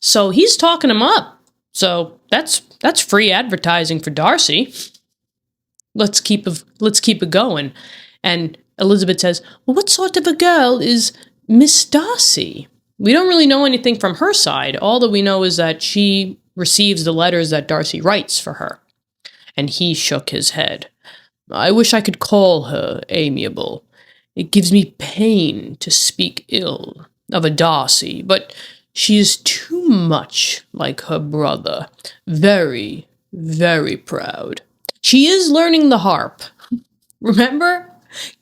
So he's talking him up. So that's free advertising for Darcy. Let's keep it going. And Elizabeth says, "Well, what sort of a girl is Miss Darcy?" We don't really know anything from her side. All that we know is that she receives the letters that Darcy writes for her. And he shook his head. "I wish I could call her amiable. It gives me pain to speak ill of a Darcy, but She is too much like her brother. Very, very proud. She is learning the harp. Remember?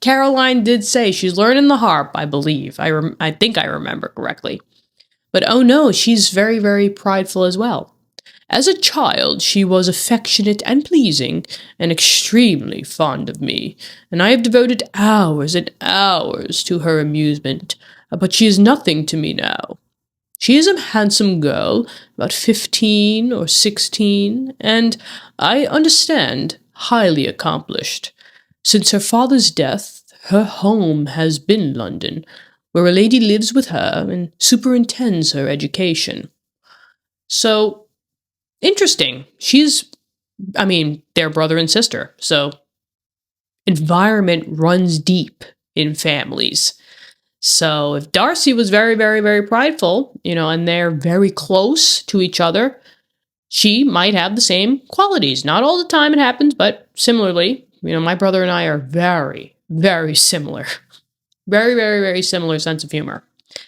Caroline did say she's learning the harp, I believe. I think I remember correctly. But oh no, she's very, very prideful as well. As a child, she was affectionate and pleasing, and extremely fond of me, and I have devoted hours and hours to her amusement, but she is nothing to me now. She is a handsome girl, about 15 or 16, and, I understand, highly accomplished. Since her father's death, her home has been London, where a lady lives with her and superintends her education. So, interesting. They're brother and sister, so environment runs deep in families. So if Darcy was very, very, very prideful, and they're very close to each other, she might have the same qualities. Not all the time it happens, but similarly, my brother and I are very, very similar. Very, very, very similar sense of humor.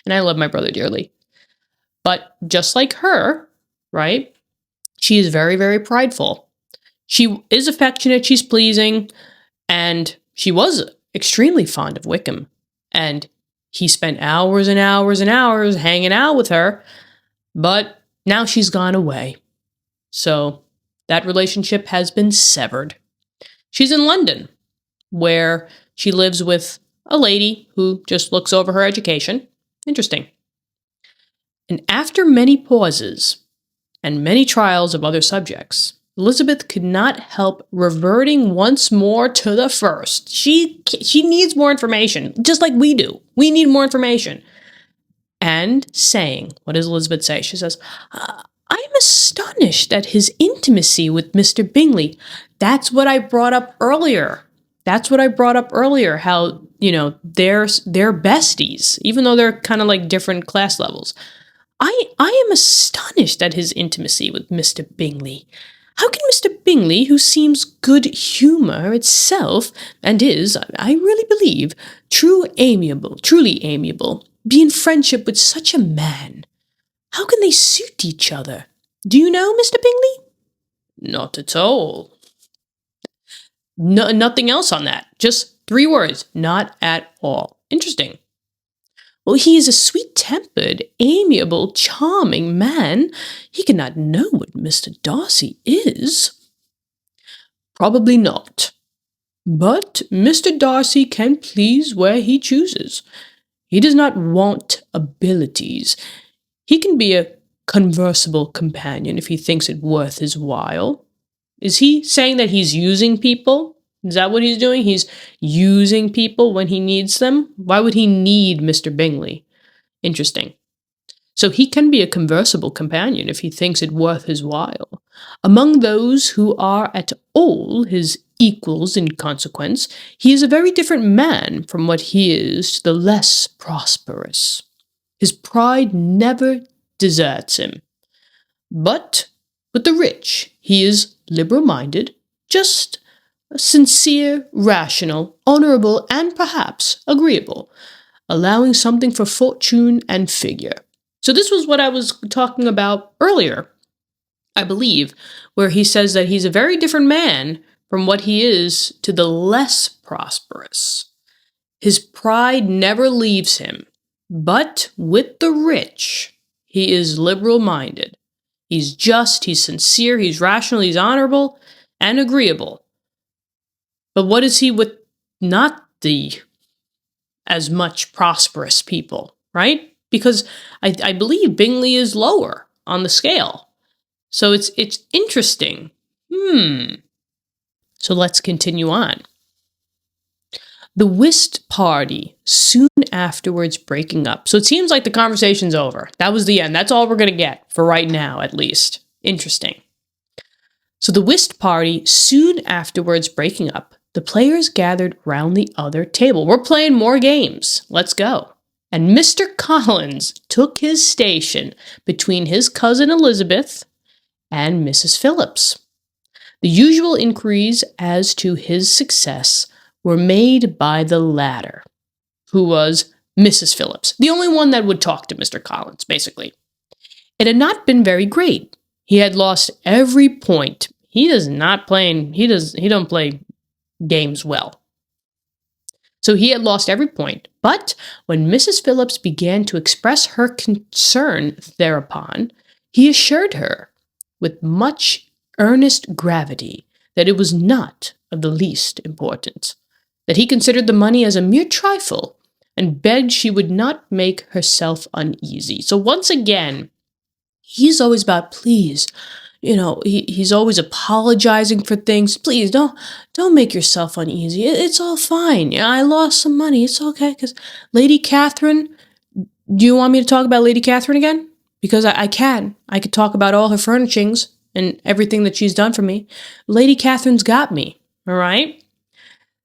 And I love my brother dearly. But just like her, right, she is very, very prideful. She is affectionate, she's pleasing, and she was extremely fond of Wickham. And he spent hours and hours and hours hanging out with her, but now she's gone away. So that relationship has been severed. She's in London, where she lives with a lady who just looks over her education. Interesting. And after many pauses and many trials of other subjects, Elizabeth could not help reverting once more to the first. She needs more information, just like we do. We need more information. And saying, what does Elizabeth say? She says, I am astonished at his intimacy with Mr. Bingley. That's what I brought up earlier. How, they're besties, even though they're kind of like different class levels. I am astonished at his intimacy with Mr. Bingley. How can Mr. Bingley, who seems good humor itself, and is, I really believe, truly amiable, be in friendship with such a man? How can they suit each other? Do you know, Mr. Bingley? Not at all. No, nothing else on that. Just 3 words. Not at all. Interesting. Well, he is a sweet-tempered, amiable, charming man. He cannot know what Mr. Darcy is. Probably not. But Mr. Darcy can please where he chooses. He does not want abilities. He can be a conversable companion if he thinks it worth his while. Is he saying that he's using people? Is that what he's doing? He's using people when he needs them? Why would he need Mr. Bingley? Interesting. So he can be a conversable companion if he thinks it worth his while. Among those who are at all his equals in consequence, he is a very different man from what he is to the less prosperous. His pride never deserts him. But with the rich, he is liberal-minded, just, sincere, rational, honorable, and perhaps agreeable, allowing something for fortune and figure. So this was what I was talking about earlier, I believe, where he says that he's a very different man from what he is to the less prosperous. His pride never leaves him, but with the rich, he is liberal-minded. He's just, he's sincere, he's rational, he's honorable, and agreeable. But what is he with not the as much prosperous people, right? Because I believe Bingley is lower on the scale. So it's interesting. So let's continue on. The whist party soon afterwards breaking up. So it seems like the conversation's over. That was the end. That's all we're going to get for right now, at least. Interesting. So the whist party soon afterwards breaking up, the players gathered round the other table. We're playing more games. Let's go. And Mr. Collins took his station between his cousin Elizabeth and Mrs. Phillips. The usual inquiries as to his success were made by the latter, who was Mrs. Phillips, the only one that would talk to Mr. Collins, basically. It had not been very great. He had lost every point. He don't play games well. So he had lost every point. But when Mrs. Phillips began to express her concern thereupon, he assured her, with much earnest gravity, that it was not of the least importance, that he considered the money as a mere trifle, and begged she would not make herself uneasy. So once again, he's always about, please, he's always apologizing for things. Please don't make yourself uneasy. It's all fine. Yeah, I lost some money. It's okay. Because Lady Catherine, do you want me to talk about Lady Catherine again? Because I can. I could talk about all her furnishings and everything that she's done for me. Lady Catherine's got me. All right.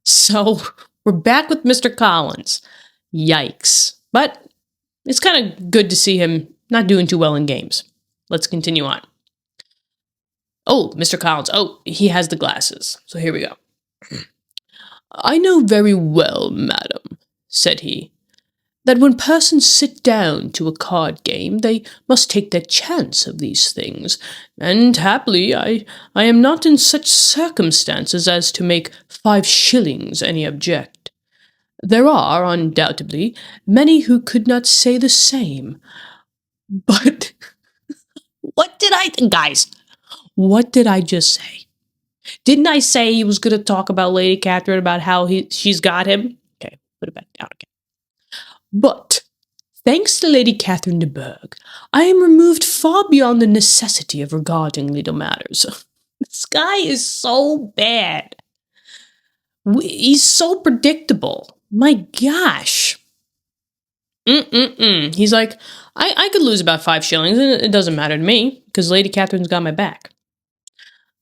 So we're back with Mr. Collins. Yikes. But it's kind of good to see him not doing too well in games. Let's continue on. Oh, Mr. Collins. Oh, he has the glasses. So here we go. I know very well, madam, said he, that when persons sit down to a card game, they must take their chance of these things, and happily I am not in such circumstances as to make 5 shillings any object. There are, undoubtedly, many who could not say the same. But what did guys, what did I just say? Didn't I say he was going to talk about Lady Catherine, about how she's got him? Okay, put it back down again. But, thanks to Lady Catherine de Bourgh, I am removed far beyond the necessity of regarding legal matters. This guy is so bad. He's so predictable. My gosh. He's like, I could lose about 5 shillings, and it doesn't matter to me, because Lady Catherine's got my back.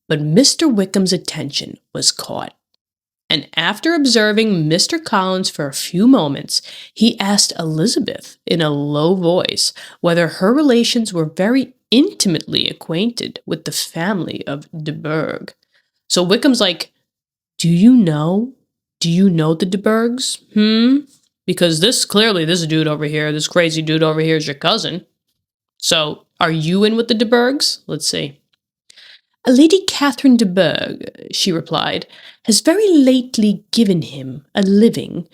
But Mr. Wickham's attention was caught, and after observing Mr. Collins for a few moments, he asked Elizabeth in a low voice whether her relations were very intimately acquainted with the family of de Bourgh. So Wickham's like, do you know the de Bourghs? Because this dude over here, this crazy dude over here is your cousin. So are you in with the de Bourghs? Let's see. Lady Catherine de Bourgh, she replied, has very lately given him a living.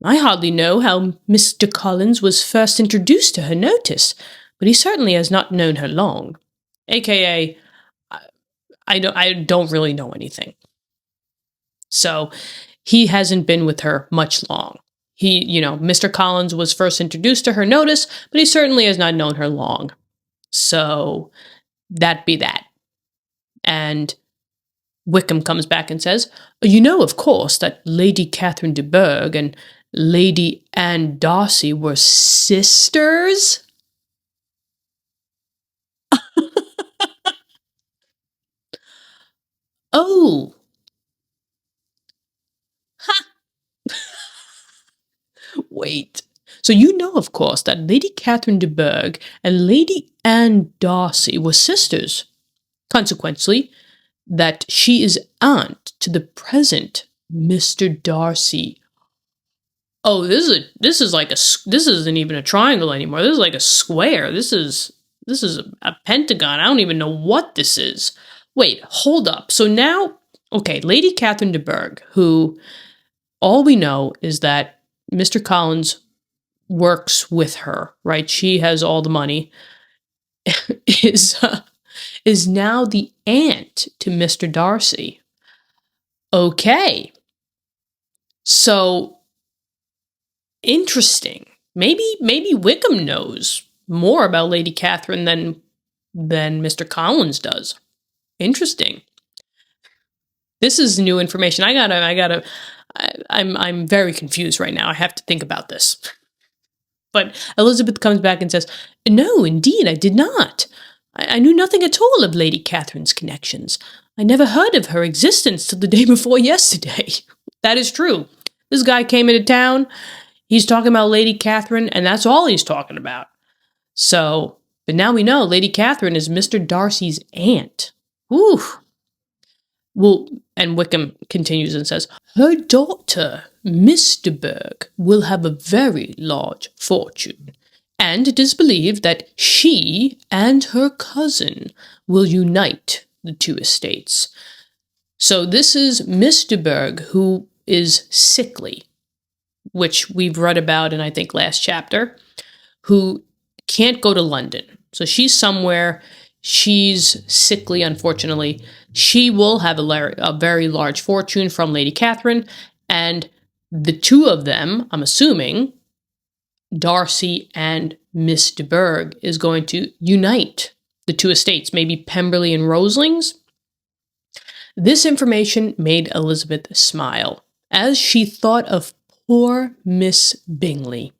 I hardly know how Mr. Collins was first introduced to her notice, but he certainly has not known her long. AKA, I don't really know anything. So he hasn't been with her much long. Mr. Collins was first introduced to her notice, but he certainly has not known her long. So that be that. And Wickham comes back and says, you know, of course, that Lady Catherine de Bourgh and Lady Anne Darcy were sisters? Oh. Ha! Wait. So you know, of course, that Lady Catherine de Bourgh and Lady Anne Darcy were sisters. Consequently, that she is aunt to the present Mr. Darcy. Oh, this isn't even a triangle anymore. This is like a square. This is a pentagon. I don't even know what this is. Wait, hold up. So now, okay, Lady Catherine de Bourgh, who all we know is that Mr. Collins works with her, right? She has all the money. Is now the aunt to Mr. Darcy. Okay. So, interesting. Maybe Wickham knows more about Lady Catherine than Mr. Collins does. Interesting. This is new information. I'm very confused right now. I have to think about this. But Elizabeth comes back and says, no, indeed, I did not. I knew nothing at all of Lady Catherine's connections. I never heard of her existence till the day before yesterday. That is true. This guy came into town, he's talking about Lady Catherine, and that's all he's talking about. So, but now we know Lady Catherine is Mr. Darcy's aunt. Whew. Well, and Wickham continues and says, her daughter, Miss de Bourgh, will have a very large fortune. And it is believed that she and her cousin will unite the two estates. So this is Miss de Bourgh, who is sickly, which we've read about in, I think, last chapter, who can't go to London. So she's somewhere. She's sickly, unfortunately. She will have a very large fortune from Lady Catherine, and the two of them, I'm assuming, Darcy and Miss de Bourgh, is going to unite the two estates, maybe Pemberley and Roslings. This information made Elizabeth smile as she thought of poor Miss Bingley.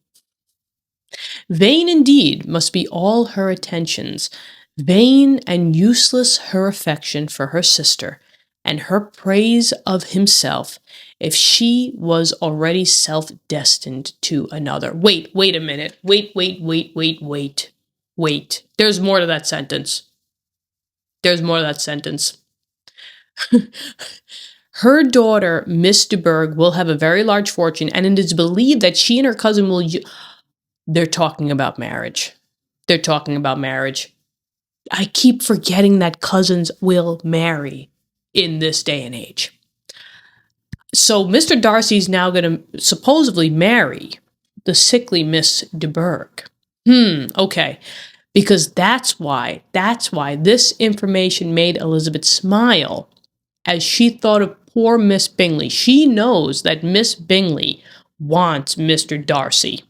Vain indeed must be all her attentions, vain and useless her affection for her sister, and her praise of himself, if she was already self-destined to another. Wait a minute. Wait. There's more to that sentence. Her daughter, Miss de Bourgh, will have a very large fortune, and it is believed that she and her cousin will... They're talking about marriage. I keep forgetting that cousins will marry in this day and age. So Mr. Darcy's now going to supposedly marry the sickly Miss de Bourgh. Okay. Because that's why this information made Elizabeth smile as she thought of poor Miss Bingley. She knows that Miss Bingley wants Mr. Darcy.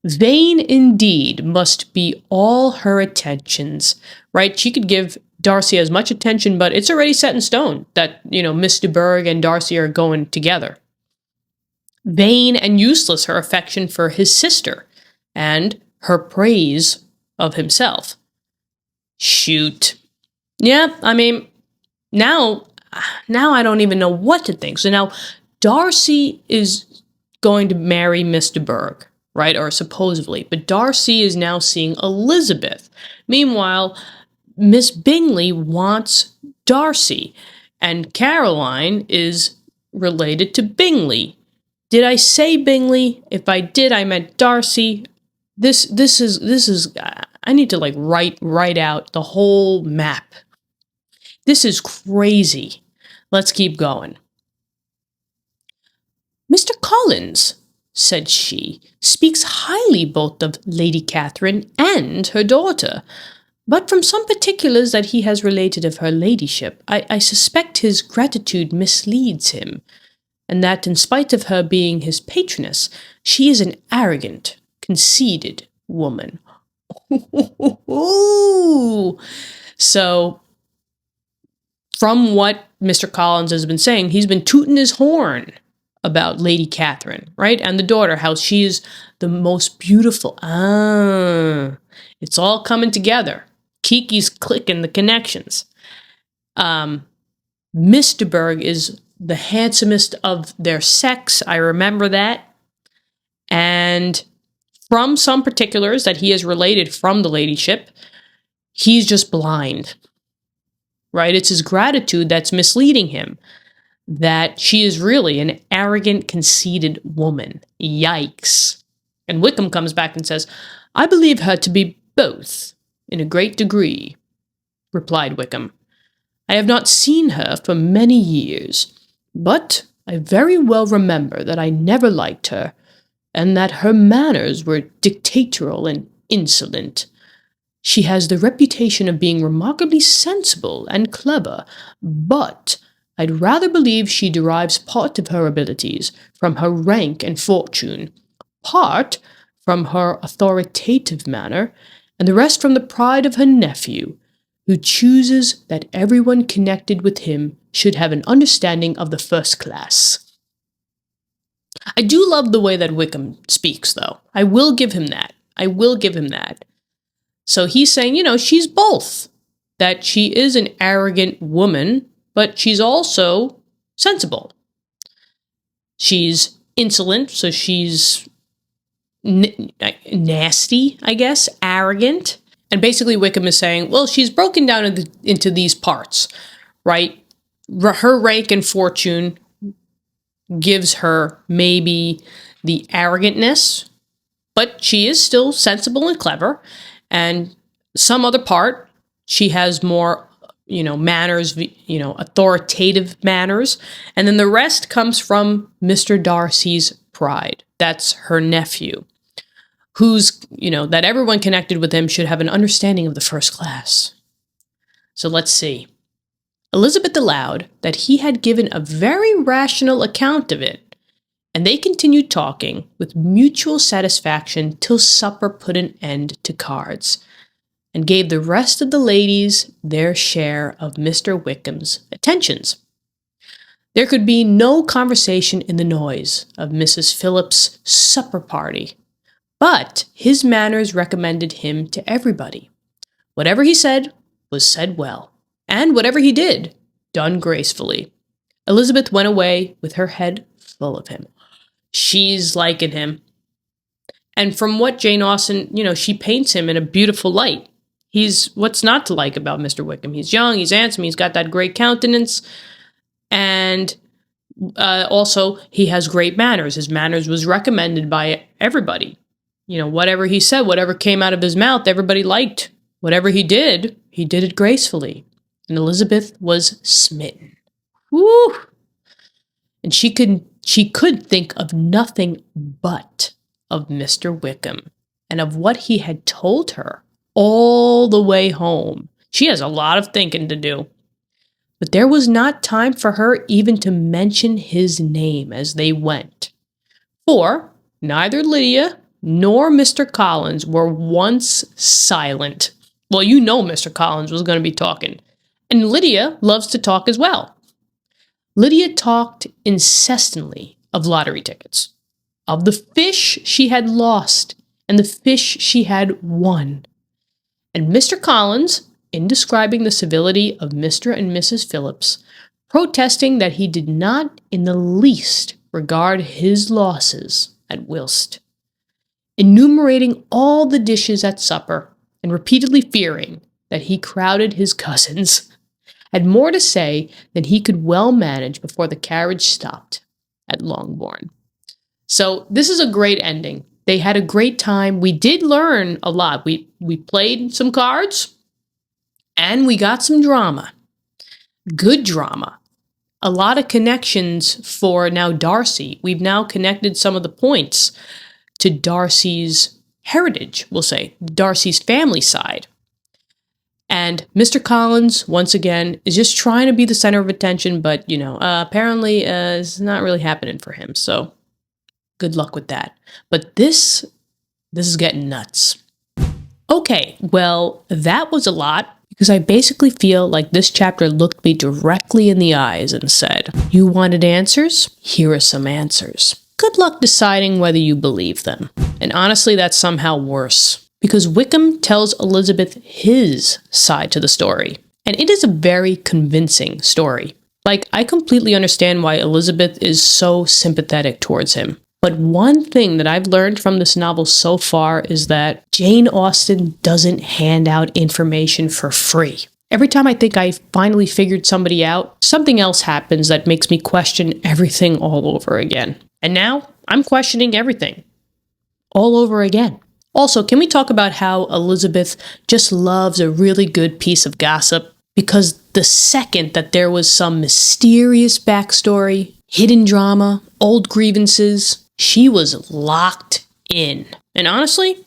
Vain indeed must be all her attentions, right? She could give Darcy as much attention, but it's already set in stone that, Miss de Bourgh and Darcy are going together. Vain and useless her affection for his sister, and her praise of himself. Shoot. Yeah, I mean, now I don't even know what to think. So now Darcy is going to marry Miss de Bourgh, right? Or supposedly. But Darcy is now seeing Elizabeth. Meanwhile, Miss Bingley wants Darcy, and Caroline is related to Bingley. Did I say Bingley? If I did, I meant Darcy. This is I need to write out the whole map. This is crazy. Let's keep going. Mr. Collins, said she, speaks highly both of Lady Catherine and her daughter, but from some particulars that he has related of her ladyship, I suspect his gratitude misleads him, and that in spite of her being his patroness, she is an arrogant, conceited woman. So, from what Mr. Collins has been saying, he's been tooting his horn about Lady Catherine, right? And the daughter, how she is the most beautiful. It's all coming together. Kiki's clicking the connections. Miss de Bourgh is the handsomest of their sex. I remember that. And from some particulars that he has related from the ladyship, he's just blind, right? It's his gratitude that's misleading him, that she is really an arrogant, conceited woman. Yikes. And Wickham comes back and says, I believe her to be both, in a great degree, replied Wickham. I have not seen her for many years, but I very well remember that I never liked her, and that her manners were dictatorial and insolent. She has the reputation of being remarkably sensible and clever, but I'd rather believe she derives part of her abilities from her rank and fortune, part from her authoritative manner, and the rest from the pride of her nephew, who chooses that everyone connected with him should have an understanding of the first class. I do love the way that Wickham speaks, though. I will give him that. So he's saying, she's both. That she is an arrogant woman, but she's also sensible. She's insolent, so she's nasty, I guess, arrogant. And basically Wickham is saying, well, she's broken down into these parts, right? Her rank and fortune gives her maybe the arrogantness, But she is still sensible and clever. And some other part, she has more, manners, authoritative manners. And then the rest comes from Mr. Darcy's pride. That's her nephew, who's, that everyone connected with him should have an understanding of the first class. So let's see. Elizabeth allowed that he had given a very rational account of it, and they continued talking with mutual satisfaction till supper put an end to cards, and gave the rest of the ladies their share of Mr. Wickham's attentions. There could be no conversation in the noise of Mrs. Phillips's supper party, but his manners recommended him to everybody. Whatever he said was said well, and whatever he did, done gracefully. Elizabeth went away with her head full of him. She's liking him. And from what Jane Austen, she paints him in a beautiful light. He's what's not to like about Mr. Wickham. He's young, he's handsome, he's got that great countenance, and also he has great manners. His manners was recommended by everybody. Whatever he said, whatever came out of his mouth, everybody liked. Whatever he did it gracefully. And Elizabeth was smitten. Woo! And she could think of nothing but of Mr. Wickham and of what he had told her all the way home. She has a lot of thinking to do. But there was not time for her even to mention his name as they went. For neither Lydia nor Mr. Collins were once silent. Well, Mr. Collins was going to be talking. And Lydia loves to talk as well. Lydia talked incessantly of lottery tickets, of the fish she had lost and the fish she had won. And Mr. Collins, in describing the civility of Mr. and Mrs. Phillips, protesting that he did not in the least regard his losses at whist, enumerating all the dishes at supper, and repeatedly fearing that he crowded his cousins, had more to say than he could well manage before the carriage stopped at Longbourn. So this is a great ending. They had a great time. We did learn a lot. We played some cards, and we got some drama. Good drama. A lot of connections for now Darcy. We've now connected some of the points to Darcy's heritage, we'll say, Darcy's family side. And Mr. Collins, once again, is just trying to be the center of attention, but, apparently it's not really happening for him. So good luck with that. But this is getting nuts. Okay, well, that was a lot, because I basically feel like this chapter looked me directly in the eyes and said, you wanted answers? Here are some answers. Good luck deciding whether you believe them. And honestly, that's somehow worse, because Wickham tells Elizabeth his side to the story. And it is a very convincing story. I completely understand why Elizabeth is so sympathetic towards him. But one thing that I've learned from this novel so far is that Jane Austen doesn't hand out information for free. Every time I think I finally figured somebody out, something else happens that makes me question everything all over again. And now I'm questioning everything all over again. Also, can we talk about how Elizabeth just loves a really good piece of gossip? Because the second that there was some mysterious backstory, hidden drama, old grievances, she was locked in. And honestly,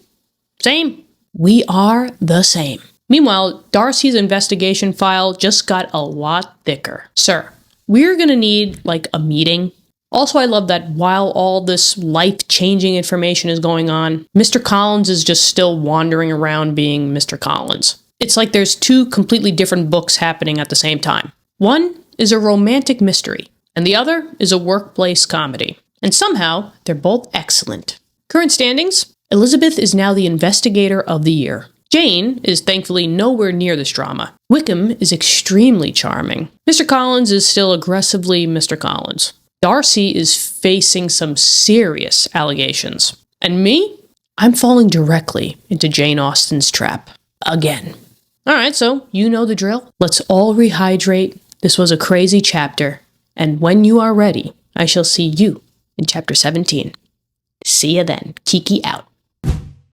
same. We are the same. Meanwhile, Darcy's investigation file just got a lot thicker. Sir, we're gonna need a meeting. Also, I love that while all this life-changing information is going on, Mr. Collins is just still wandering around being Mr. Collins. It's like there's two completely different books happening at the same time. One is a romantic mystery, and the other is a workplace comedy. And somehow, they're both excellent. Current standings, Elizabeth is now the investigator of the year. Jane is thankfully nowhere near this drama. Wickham is extremely charming. Mr. Collins is still aggressively Mr. Collins. Darcy is facing some serious allegations. And me? I'm falling directly into Jane Austen's trap. Again. Alright, so you know the drill. Let's all rehydrate. This was a crazy chapter. And when you are ready, I shall see you in chapter 17. See ya then. Kiki out.